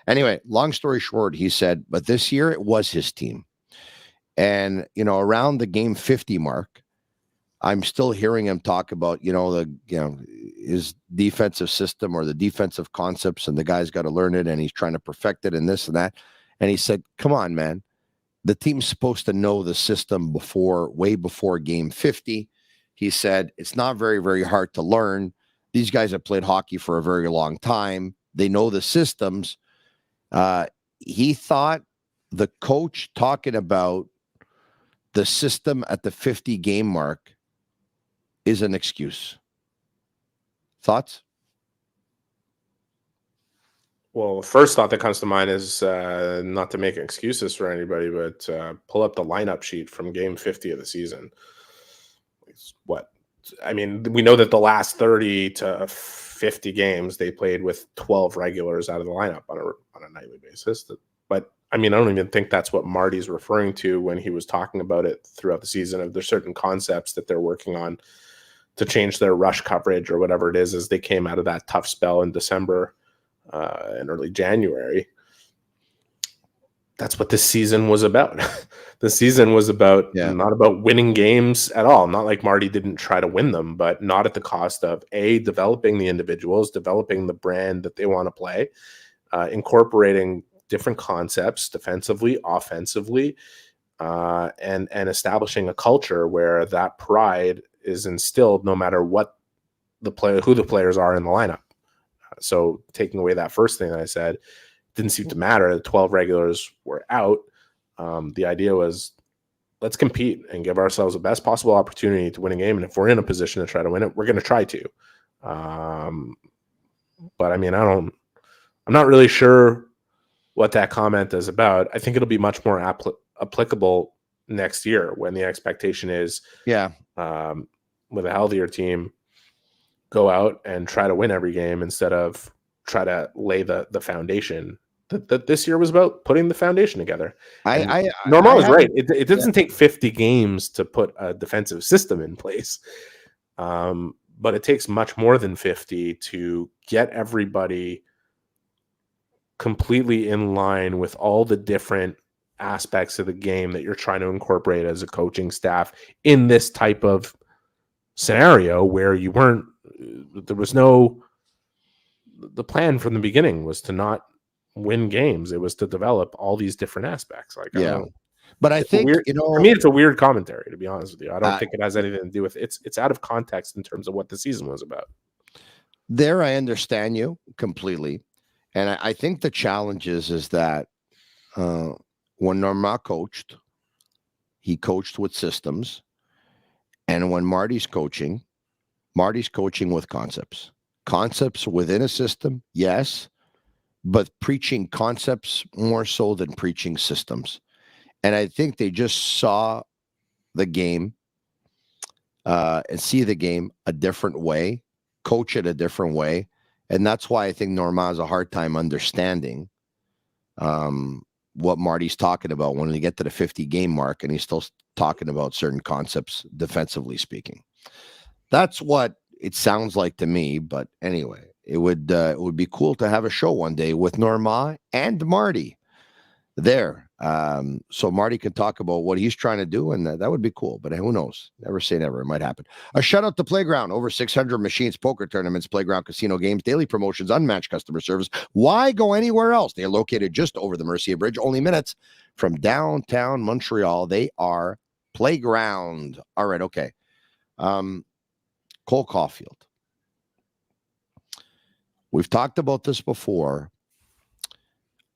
Anyway, long story short, he said, but this year it was his team. And, around the game 50 mark, I'm still hearing him talk about, his defensive system or the defensive concepts, and the guy's got to learn it, and he's trying to perfect it and this and that. And he said, come on, man. The team's supposed to know the system way before game 50. He said, it's not very, very hard to learn. These guys have played hockey for a very long time. They know the systems. He thought the coach talking about the system at the 50 game mark is an excuse. Thoughts? Well, the first thought that comes to mind is not to make excuses for anybody, but pull up the lineup sheet from game 50 of the season. We know that the last 30 to 50 games they played with 12 regulars out of the lineup on a nightly basis. But I don't even think that's what Marty's referring to when he was talking about it throughout the season. There's certain concepts that they're working on to change their rush coverage or whatever it is as they came out of that tough spell in December and early January. That's what this season was about. The season was about not about winning games at all. Not like Marty didn't try to win them, but not at the cost of developing the individuals, developing the brand that they want to play, incorporating different concepts defensively, offensively, and establishing a culture where that pride is instilled no matter what who the players are in the lineup. So taking away that first thing that I said, didn't seem to matter. The 12 regulars were out. The idea was, let's compete and give ourselves the best possible opportunity to win a game. And if we're in a position to try to win it, we're going to try to. But I'm not really sure what that comment is about. I think it'll be much more applicable next year when the expectation is, with a healthier team, go out and try to win every game instead of try to lay the foundation. That this year was about putting the foundation together. Normal is right. It doesn't take 50 games to put a defensive system in place, but it takes much more than 50 to get everybody completely in line with all the different aspects of the game that you're trying to incorporate as a coaching staff in this type of scenario where the plan from the beginning was to not win games. It was to develop all these different aspects. But I think, for me, it's a weird commentary, to be honest with you. I don't think it has anything to do with it's out of context in terms of what the season was about. There, I understand you completely. And I think the challenge is that when Normand coached, he coached with systems. And when Marty's coaching with concepts. Concepts within a system, yes, but preaching concepts more so than preaching systems. And I think they just saw the game and see the game a different way, coach it a different way. And that's why I think Normand has a hard time understanding what Marty's talking about when we get to the 50 game mark and he's still talking about certain concepts defensively speaking. That's what it sounds like to me. But anyway, it would be cool to have a show one day with Normand and Marty there. So Marty can talk about what he's trying to do, and that would be cool. But who knows? Never say never. It might happen. A shout out to Playground. Over 600 machines, poker tournaments, Playground casino games, daily promotions, unmatched customer service. Why go anywhere else? They are located just over the Mercier Bridge, only minutes from downtown Montreal. They are Playground. All right, okay. Cole Caufield. We've talked about this before.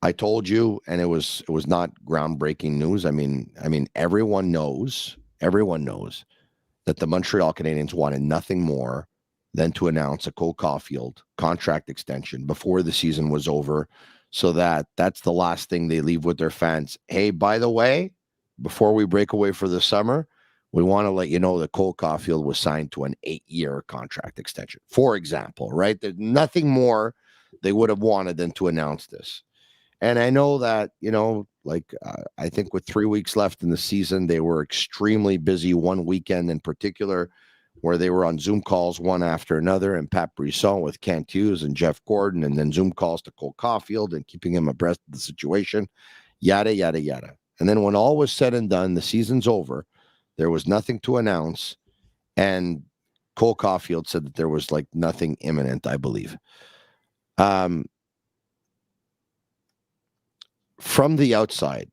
I told you, and it was not groundbreaking news. I mean, everyone knows that the Montreal Canadiens wanted nothing more than to announce a Cole Caufield contract extension before the season was over, so that's the last thing they leave with their fans. Hey, by the way, before we break away for the summer, we want to let you know that Cole Caufield was signed to an 8-year contract extension, for example, right? There's nothing more they would have wanted than to announce this. And I know that, I think with 3 weeks left in the season, they were extremely busy. One weekend in particular where they were on Zoom calls one after another, and Pat Brisson with Kent Hughes and Jeff Gordon, and then Zoom calls to Cole Caufield and keeping him abreast of the situation, yada, yada, yada. And then when all was said and done, the season's over. There was nothing to announce. And Cole Caufield said that there was like nothing imminent, I believe. From the outside,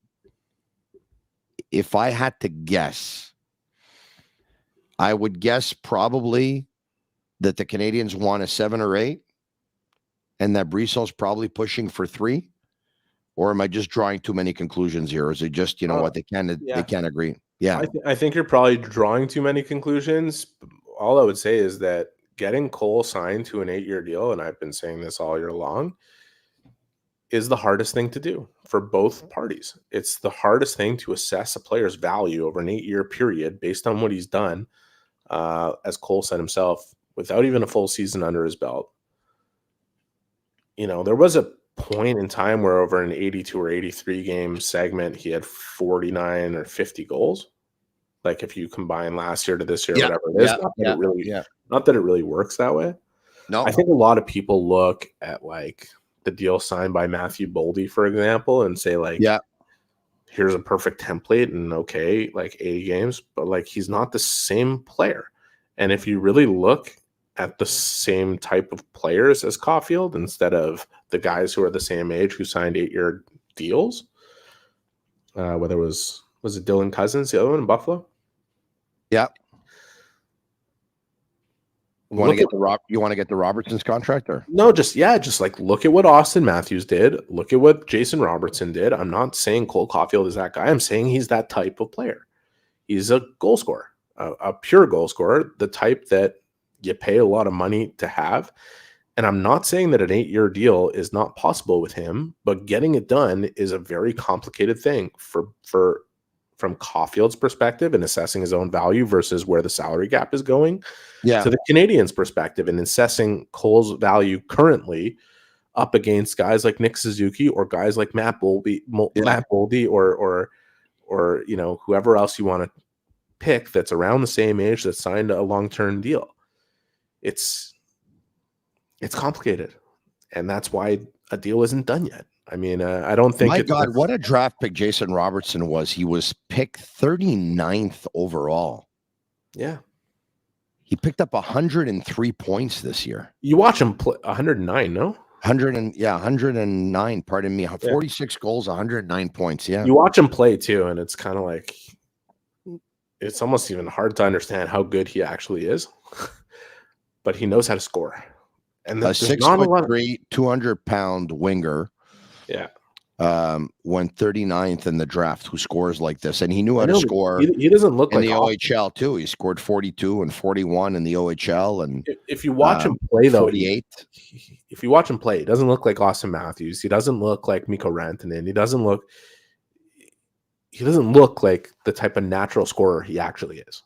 if I had to guess, I would guess probably that the Canadiens want a 7 or 8 and that Brisson's probably pushing for 3. Or am I just drawing too many conclusions here? Or is it just, what, they can't agree? Yeah. I think you're probably drawing too many conclusions. All I would say is that getting Cole signed to an 8-year deal, and I've been saying this all year long, is the hardest thing to do for both parties. It's the hardest thing to assess a player's value over an 8-year period based on what he's done, as Cole said himself, without even a full season under his belt. There was a point in time where over an 82 or 83 game segment, he had 49 or 50 goals. Like if you combine last year to this year, whatever it is, not that it really works that way. No, I think a lot of people look at like the deal signed by Matthew Boldy, for example, and say like, here's a perfect template and okay, like 80 games, but like he's not the same player. And if you really look at the same type of players as Caufield instead of the guys who are the same age who signed 8-year deals, whether it was it Dylan Cousins, the other one in Buffalo? Yeah. You want to get the Robertson's contract, or no? Just like look at what Austin Matthews did. Look at what Jason Robertson did. I'm not saying Cole Caufield is that guy. I'm saying he's that type of player. He's a goal scorer, a pure goal scorer, the type that you pay a lot of money to have. And I'm not saying that an 8-year deal is not possible with him, but getting it done is a very complicated thing from Caufield's perspective and assessing his own value versus where the salary gap is going. To the Canadiens' perspective and assessing Cole's value currently up against guys like Nick Suzuki or guys like Matt Boldy or whoever else you want to pick that's around the same age that signed a long-term deal. It's complicated, and that's why a deal isn't done yet. I mean, I don't think. My God, what a draft pick Jason Robertson was. He was picked 39th overall. Yeah. He picked up 103 points this year. You watch him play 109, no? 109, pardon me. 46 goals, 109 points, yeah. You watch him play, too, and it's kind of like, it's almost even hard to understand how good he actually is. But he knows how to score. And a 6'3", 200-pound winger. Yeah. Went 39th in the draft who scores like this. And he knew how to score. He doesn't look in like the OHL too. He scored 42 and 41 in the OHL. And if you watch him play, though, 48. If you watch him play, he doesn't look like Austin Matthews. He doesn't look like Mikko Rantanen. He doesn't look like the type of natural scorer he actually is.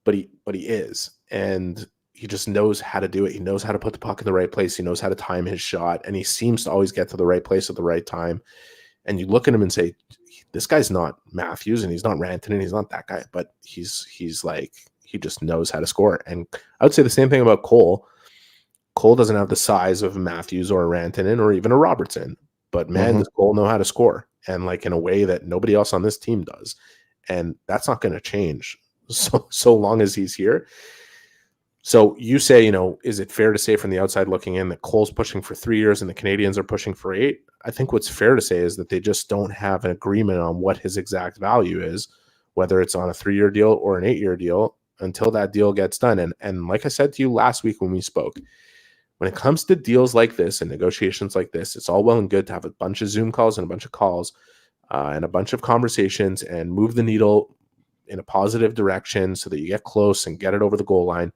But he is. And he just knows how to do it. He knows how to put the puck in the right place. He knows how to time his shot, and he seems to always get to the right place at the right time. And you look at him and say, this guy's not Matthews, and he's not Rantanen, he's not that guy, but he's like, he just knows how to score. And I would say the same thing about Cole. Cole doesn't have the size of Matthews or a Rantanen or even a Robertson, but man, does Cole know how to score, and like in a way that nobody else on this team does. And that's not going to change so long as he's here. So you say, is it fair to say from the outside looking in that Cole's pushing for 3 years and the Canadiens are pushing for 8? I think what's fair to say is that they just don't have an agreement on what his exact value is, whether it's on a 3-year deal or an 8-year deal, until that deal gets done. And like I said to you last week when we spoke, when it comes to deals like this and negotiations like this, it's all well and good to have a bunch of Zoom calls and a bunch of calls and a bunch of conversations and move the needle in a positive direction so that you get close and get it over the goal line.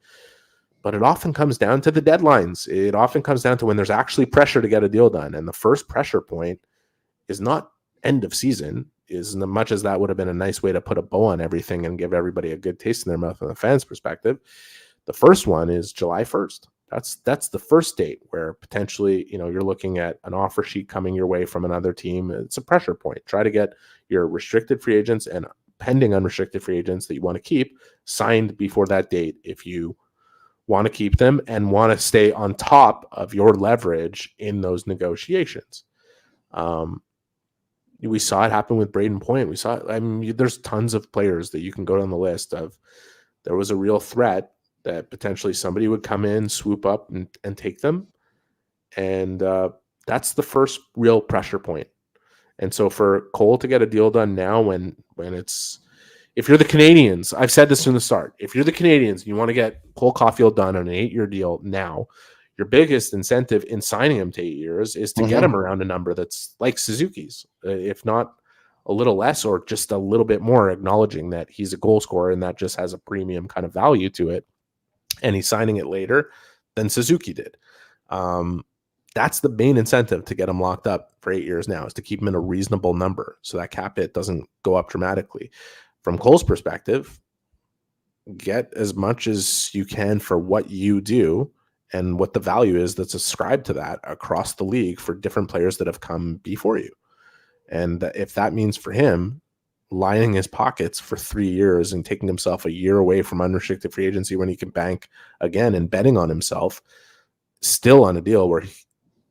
But it often comes down to the deadlines. It often comes down to when there's actually pressure to get a deal done. And the first pressure point is not end of season, as much as that would have been a nice way to put a bow on everything and give everybody a good taste in their mouth from the fans' perspective. The first one is July 1st. That's the first date where potentially, you're looking at an offer sheet coming your way from another team. It's a pressure point. Try to get your restricted free agents and pending unrestricted free agents that you want to keep signed before that date if you want to keep them and want to stay on top of your leverage in those negotiations. We saw it happen with Braden Point. We saw it. I mean, there's tons of players that you can go down the list of. There was a real threat that potentially somebody would come in, swoop up, and take them. And that's the first real pressure point. And so for Cole to get a deal done now when it's – if you're the Canadiens, I've said this from the start. If you're the Canadiens and you want to get Cole Caufield done on an 8-year deal now, your biggest incentive in signing him to 8 years is to get him around a number that's like Suzuki's, if not a little less or just a little bit more, acknowledging that he's a goal scorer and that just has a premium kind of value to it. And he's signing it later than Suzuki did. That's the main incentive to get him locked up for 8 years now, is to keep him in a reasonable number so that cap hit doesn't go up dramatically. From Cole's perspective, get as much as you can for what you do and what the value is that's ascribed to that across the league for different players that have come before you. And if that means for him lining his pockets for 3 years and taking himself a year away from unrestricted free agency when he can bank again and betting on himself, still on a deal where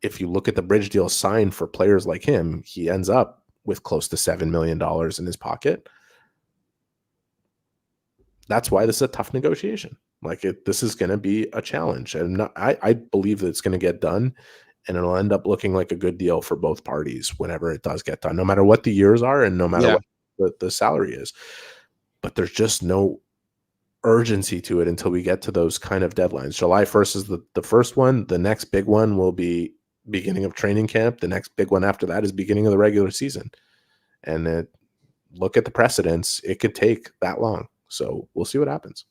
if you look at the bridge deal signed for players like him, he ends up with close to $7 million in his pocket. That's why this is a tough negotiation. This is going to be a challenge. And I believe that it's going to get done, and it'll end up looking like a good deal for both parties whenever it does get done, no matter what the years are and no matter what the salary is. But there's just no urgency to it until we get to those kind of deadlines. July 1st is the first one. The next big one will be beginning of training camp. The next big one after that is beginning of the regular season. And look at the precedents. It could take that long. So we'll see what happens.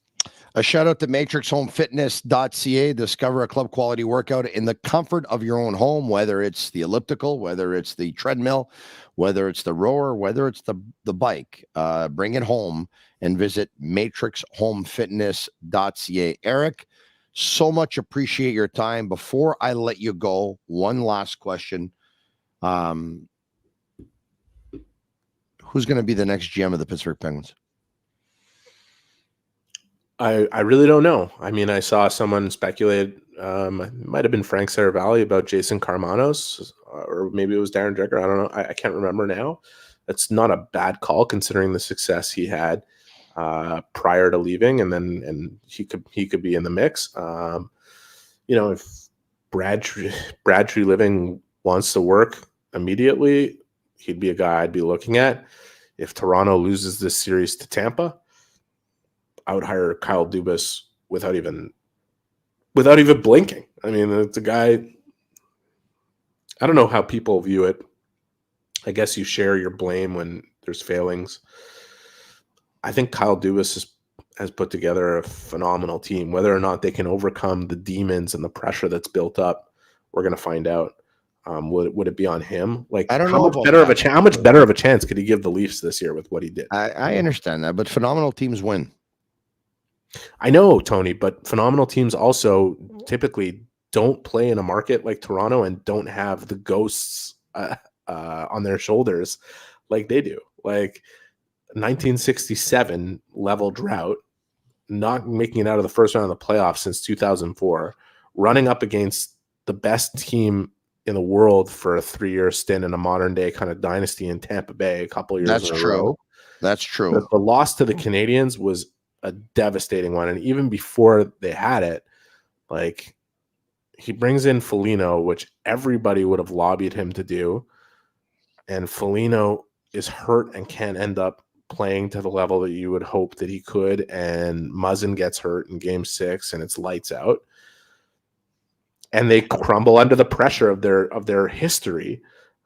A shout out to matrixhomefitness.ca. Discover a club quality workout in the comfort of your own home, whether it's the elliptical, whether it's the treadmill, whether it's the rower, whether it's the bike. Bring it home and visit matrixhomefitness.ca. Eric, so much appreciate your time. Before I let you go, one last question. Who's going to be the next GM of the Pittsburgh Penguins? I really don't know. I mean, I saw someone speculate, it might have been Frank Saravalli, about Jason Karmanos, or maybe it was Darren Dreger. I don't know. I can't remember now. That's not a bad call considering the success he had prior to leaving, and he could be in the mix. If Bradtree Living wants to work immediately, he'd be a guy I'd be looking at. If Toronto loses this series to Tampa, I would hire Kyle Dubas without even blinking. I mean, it's a guy. I don't know how people view it. I guess you share your blame when there's failings. I think Kyle Dubas has put together a phenomenal team. Whether or not they can overcome the demons and the pressure that's built up, we're going to find out. Would it be on him? I don't know. How much better of a chance could he give the Leafs this year with what he did? I understand that, but phenomenal teams win. I know, Tony, but phenomenal teams also typically don't play in a market like Toronto and don't have the ghosts on their shoulders like they do. 1967 level drought, not making it out of the first round of the playoffs since 2004, running up against the best team in the world for a 3-year stint in a modern day kind of dynasty in Tampa Bay a couple years That's in a true. row. That's true. The loss to the Canadiens was a devastating one. And even before they had it, he brings in Foligno, which everybody would have lobbied him to do. And Foligno is hurt and can't end up playing to the level that you would hope that he could. And Muzzin gets hurt in game 6 and it's lights out. And they crumble under the pressure of their history.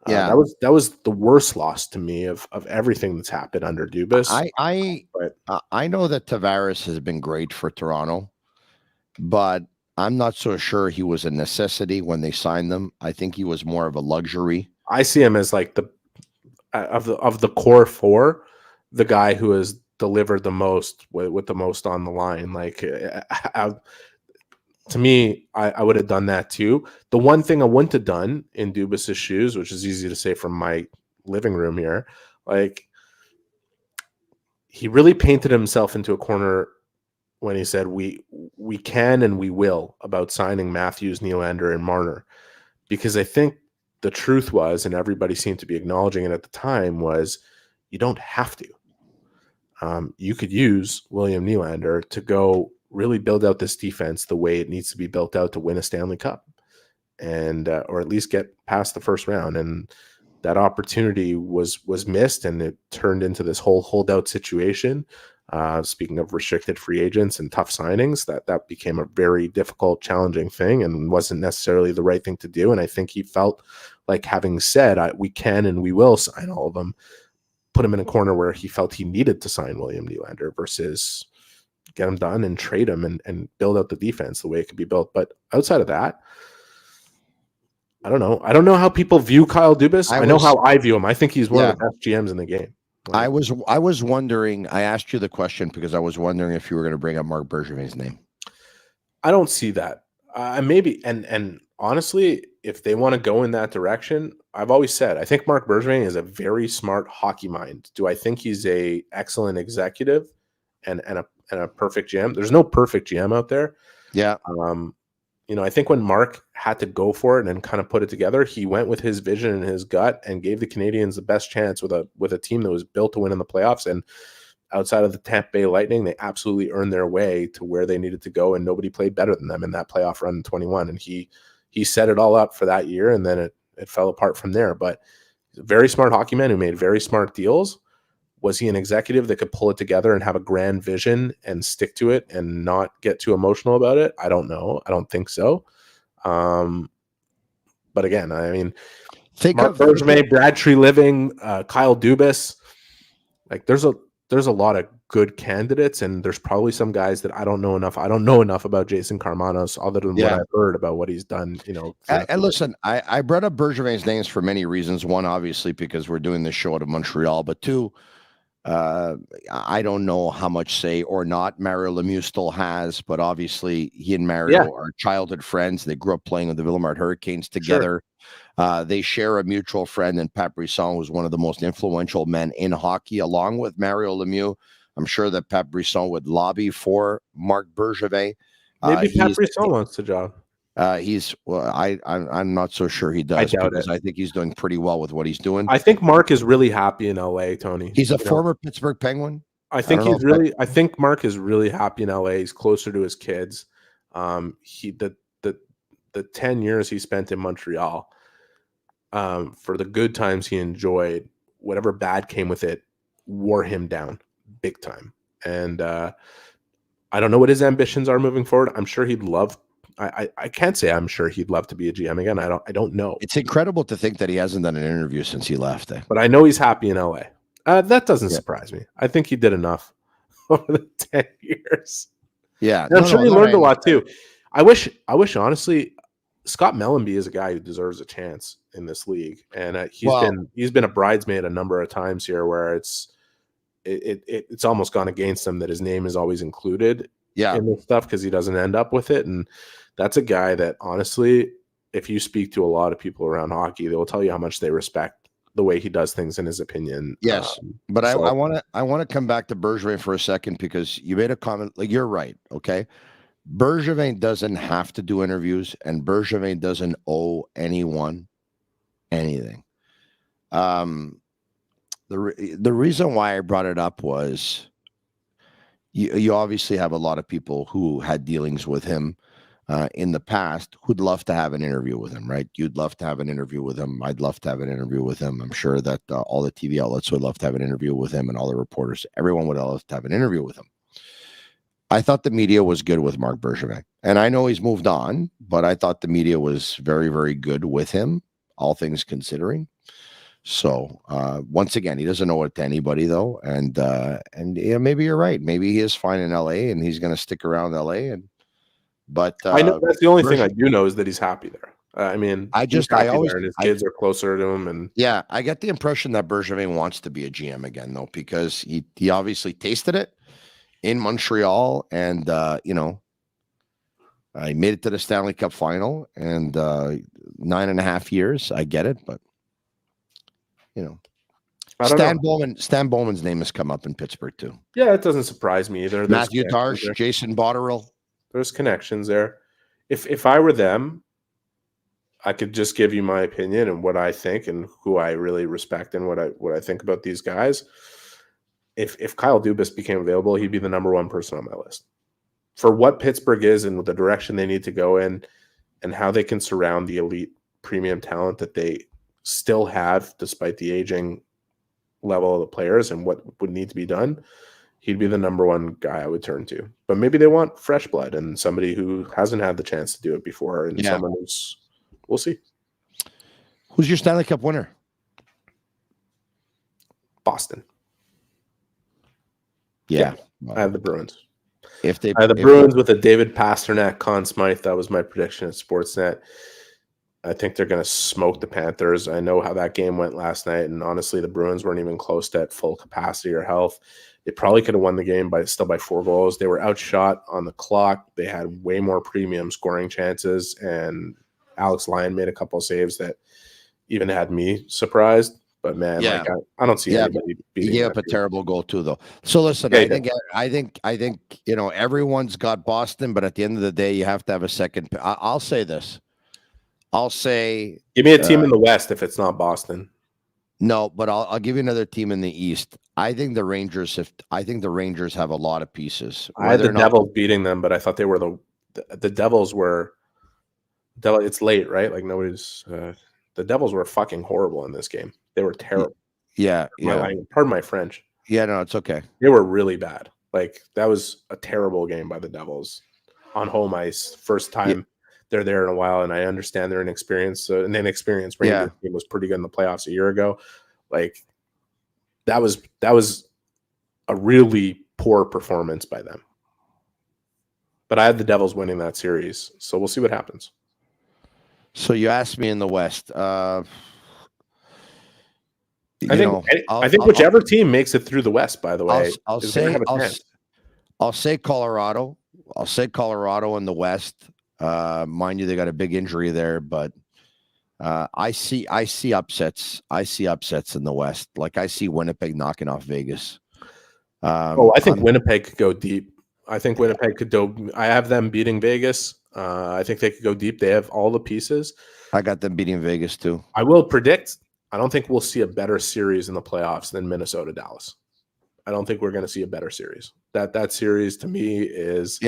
Yeah, that was the worst loss to me of everything that's happened under Dubas. I know that Tavares has been great for Toronto, but I'm not so sure he was a necessity when they signed them. I think he was more of a luxury. I see him as the core four, the guy who has delivered the most with the most on the line. To me, I would have done that too. The one thing I wouldn't have done in Dubas's shoes, which is easy to say from my living room here, he really painted himself into a corner when he said we can and we will about signing Matthews, Nylander, and Marner, because I think the truth was, and everybody seemed to be acknowledging it at the time, was you don't have to. You could use William Nylander to go really build out this defense the way it needs to be built out to win a Stanley Cup, and or at least get past the first round. And that opportunity was missed, and it turned into this whole holdout situation. Speaking of restricted free agents and tough signings, that became a very difficult, challenging thing, and wasn't necessarily the right thing to do. And I think he felt like, having said we can and we will sign all of them, put him in a corner where he felt he needed to sign William Nylander versus get him done and trade him and build out the defense the way it could be built. But outside of that, I don't know. I don't know how people view Kyle Dubas. I know how I view him. I think he's one of the best GMs in the game. I was wondering. I asked you the question because I was wondering if you were going to bring up Marc Bergevin's name. I don't see that. Maybe, and honestly, if they want to go in that direction, I've always said I think Marc Bergevin is a very smart hockey mind. Do I think he's a excellent executive and a perfect GM? There's no perfect GM out there. Yeah. I think when Mark had to go for it and kind of put it together, he went with his vision and his gut and gave the Canadiens the best chance with a team that was built to win in the playoffs. And outside of the Tampa Bay Lightning, they absolutely earned their way to where they needed to go, and nobody played better than them in that playoff run in 21. And he set it all up for that year, and then it fell apart from there. But he's a very smart hockey man who made very smart deals. Was he an executive that could pull it together and have a grand vision and stick to it and not get too emotional about it? I don't know. I don't think so. But again, I mean, Marc Bergevin, Brad Treliving, Kyle Dubas, like there's a lot of good candidates, and there's probably some guys that I don't know enough. I don't know enough about Jason Karmanos other than what I've heard about what he's done. And listen, I brought up Bergevin's names for many reasons. One, obviously, because we're doing this show out of Montreal, but two, I don't know how much say or not Mario Lemieux still has, but obviously he and Mario are childhood friends. They grew up playing with the Willamette Hurricanes together. Sure. They share a mutual friend in Pat Brisson, who's one of the most influential men in hockey, along with Mario Lemieux. I'm sure that Pat Brisson would lobby for Marc Bergevin. Maybe Pat Brisson wants the job. I'm not so sure he does. I think he's doing pretty well with what he's doing. I think Mark is really happy in LA, Tony. He's a former Pittsburgh Penguin. I think Mark is really happy in LA. He's closer to his kids. The 10 years he spent in Montreal, for the good times he enjoyed, whatever bad came with it wore him down big time. And I don't know what his ambitions are moving forward. I'm sure he'd love. I can't say I'm sure he'd love to be a GM again. I don't know. It's incredible to think that he hasn't done an interview since he left. But I know he's happy in LA. That doesn't surprise me. I think he did enough over the 10 years. Yeah. And I'm sure he learned a lot too. I wish honestly, Scott Mellenby is a guy who deserves a chance in this league. And he's been a bridesmaid a number of times here where it's almost gone against him that his name is always included in this stuff because he doesn't end up with it. And that's a guy that, honestly, if you speak to a lot of people around hockey, they will tell you how much they respect the way he does things in his opinion. Yes. But I want to come back to Bergevin for a second because you made a comment. Like, you're right. Okay. Bergevin doesn't have to do interviews, and Bergevin doesn't owe anyone anything. The reason why I brought it up was you obviously have a lot of people who had dealings with him in the past who'd love to have an interview with him, right? You'd love to have an interview with him. I'd love to have an interview with him. I'm sure that all the TV outlets would love to have an interview with him, and all the reporters, everyone would love to have an interview with him. I thought the media was good with Marc Bergevin, and I know he's moved on, but I thought the media was very, very good with him, all things considering. So once again, he doesn't owe it to anybody, though, and maybe you're right. Maybe he is fine in LA, and he's going to stick around LA. But I know that's the only thing I do know is that he's happy there. I mean, I always, and his kids are closer to him, and I get the impression that Bergevin wants to be a GM again, though, because he obviously tasted it in Montreal, and I made it to the Stanley Cup final, and 9.5 years. I get it, but I don't know. Stan Bowman's name has come up in Pittsburgh too. Yeah, it doesn't surprise me either. Matthew Tarsh, Jason Botterill. There's connections there. If I were them, I could just give you my opinion and what I think and who I really respect and what I think about these guys. If Kyle Dubas became available, he'd be the number one person on my list. For what Pittsburgh is and the direction they need to go in and how they can surround the elite premium talent that they still have despite the aging level of the players and what would need to be done, he'd be the number one guy I would turn to. But maybe they want fresh blood and somebody who hasn't had the chance to do it before and someone who's – we'll see. Who's your Stanley Cup winner? Boston. Yeah. I have the Bruins. I have the Bruins with a David Pasternak, Conn Smythe. That was my prediction at Sportsnet. I think they're going to smoke the Panthers. I know how that game went last night, and honestly, the Bruins weren't even close to at full capacity or health. They probably could have won the game by 4 goals. They were outshot on the clock. They had way more premium scoring chances, and Alex Lyon made a couple of saves that even had me surprised. But man, like I don't see anybody beating. He gave up a terrible goal too, though. So listen, I think everyone's got Boston, but at the end of the day, you have to have a second. I'll say this. I'll say, give me a team in the West if it's not Boston. No, but I'll give you another team in the East. I think the Rangers have a lot of pieces. I had the Devils beating them, but I thought they were the Devils were. It's late, right? Like nobody's. The Devils were fucking horrible in this game. They were terrible. Yeah. Pardon my French. Yeah, no, it's okay. They were really bad. Like that was a terrible game by the Devils on home ice. First time they're there in a while, and I understand they're inexperienced. And then experienced Rangers team was pretty good in the playoffs a year ago. Like that was a really poor performance by them. But I had the Devils winning that series, so we'll see what happens. So you asked me in the West. I think whichever team makes it through the West, by the way, I'll say Colorado. I'll say Colorado in the West. Mind you, they got a big injury there, but I see upsets. I see upsets in the West. Like I see Winnipeg knocking off Vegas. I think Winnipeg could go deep. I think Winnipeg could go. I have them beating Vegas. I think they could go deep. They have all the pieces. I got them beating Vegas too. I will predict. I don't think we'll see a better series in the playoffs than Minnesota Dallas. I don't think we're going to see a better series. That series to me is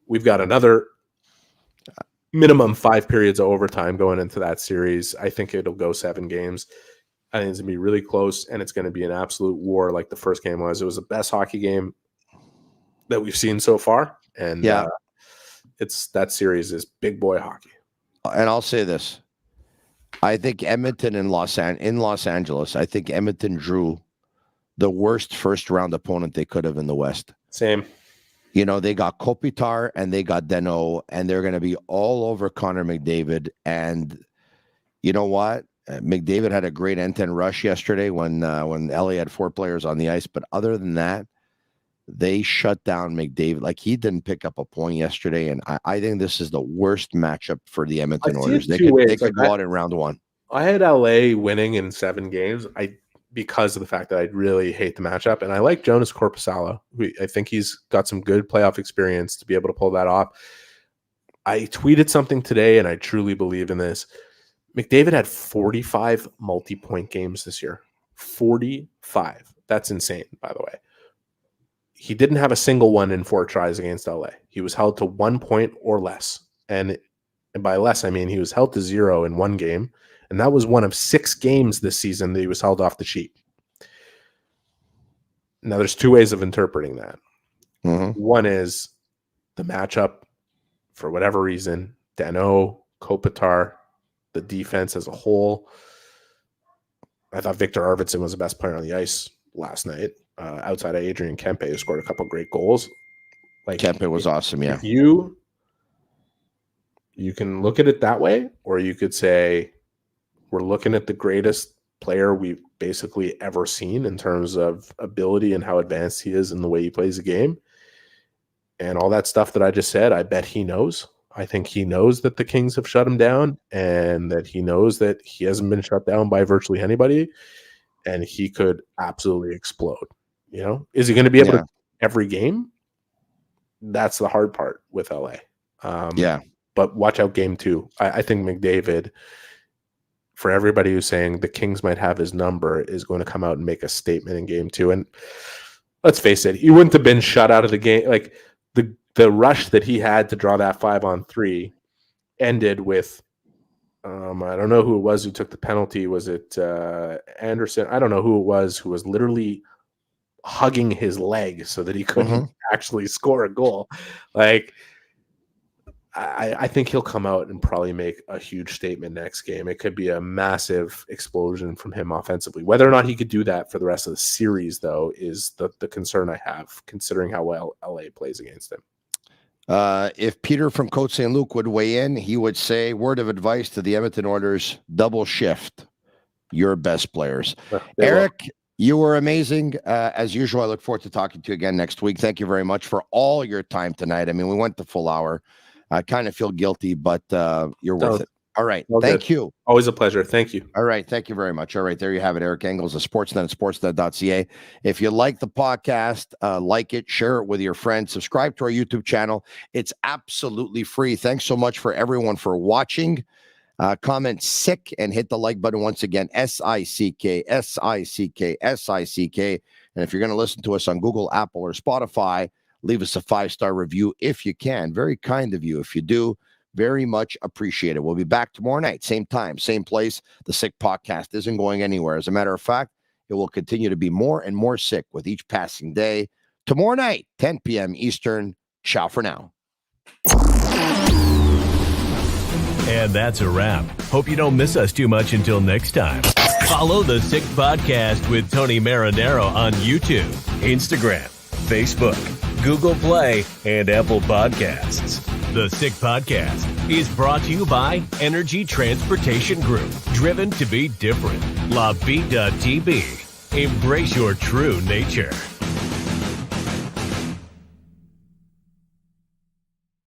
we've got another minimum 5 periods of overtime going into that series. I think it'll go 7 games. I think it's going to be really close, and it's going to be an absolute war like the first game was. It was the best hockey game that we've seen so far, and that series is big boy hockey. And I'll say this. I think Edmonton in Los Angeles, I think Edmonton drew the worst first-round opponent they could have in the West. Same. You know, they got Kopitar and they got Deno, and they're going to be all over Connor McDavid. And you know what? McDavid had a great end-to-end rush yesterday when LA had 4 players on the ice. But other than that, they shut down McDavid. Like, he didn't pick up a point yesterday. And I think this is the worst matchup for the Edmonton Oilers. They could go out in round 1. I had LA winning in 7 games. Because of the fact that I really hate the matchup. And I like Jonas Korpisalo. I think he's got some good playoff experience to be able to pull that off. I tweeted something today, and I truly believe in this. McDavid had 45 multi-point games this year. 45. That's insane, by the way. He didn't have a single one in 4 tries against LA. He was held to 1 point or less. And by less, I mean he was held to 0 in 1 game. And that was one of 6 games this season that he was held off the sheet. Now, there's 2 ways of interpreting that. Mm-hmm. One is the matchup, for whatever reason, Dano, Kopitar, the defense as a whole. I thought Victor Arvidsson was the best player on the ice last night, outside of Adrian Kempe, who scored a couple great goals. Like Kempe was awesome, yeah. You can look at it that way, or you could say, we're looking at the greatest player we've basically ever seen in terms of ability and how advanced he is in the way he plays the game. And all that stuff that I just said, I bet he knows. I think he knows that the Kings have shut him down and that he knows that he hasn't been shut down by virtually anybody. and he could absolutely explode. You know, is he going to be able to every game? That's the hard part with LA. But watch out game 2. I think McDavid, for everybody who's saying the Kings might have his number, is going to come out and make a statement in game 2. And let's face it, he wouldn't have been shut out of the game. Like the rush that he had to draw that 5-on-3 ended with, I don't know who it was who took the penalty. Was it Anderson? I don't know who it was who was literally hugging his leg so that he couldn't actually score a goal. Like, I think he'll come out and probably make a huge statement next game. It could be a massive explosion from him offensively. Whether or not he could do that for the rest of the series, though, is the concern I have, considering how well LA plays against him. If Peter from Côte St. Luc would weigh in, he would say, word of advice to the Edmonton Oilers, double shift your best players. Eric, you were amazing. As usual, I look forward to talking to you again next week. Thank you very much for all your time tonight. I mean, we went the full hour. I kind of feel guilty, but you're worth it. All right. Thank you. Always a pleasure. Thank you. All right. Thank you very much. All right. There you have it. Eric Engels of Sportsnet at sportsnet.ca. If you like the podcast, like it, share it with your friends, subscribe to our YouTube channel. It's absolutely free. Thanks so much for everyone for watching. Comment sick and hit the like button once again. SICK, SICK, SICK. And if you're going to listen to us on Google, Apple, or Spotify, leave us a 5-star review if you can. Very kind of you. If you do, very much appreciated. We'll be back tomorrow night, same time, same place. The Sick Podcast isn't going anywhere. As a matter of fact, it will continue to be more and more sick with each passing day. Tomorrow night, 10 p.m. Eastern. Ciao for now. And that's a wrap. Hope you don't miss us too much until next time. Follow the Sick Podcast with Tony Marinaro on YouTube, Instagram, Facebook, Google Play, and Apple Podcasts. The Sick Podcast is brought to you by Energy Transportation Group. Driven to be different. La Vida Tibi. Embrace your true nature.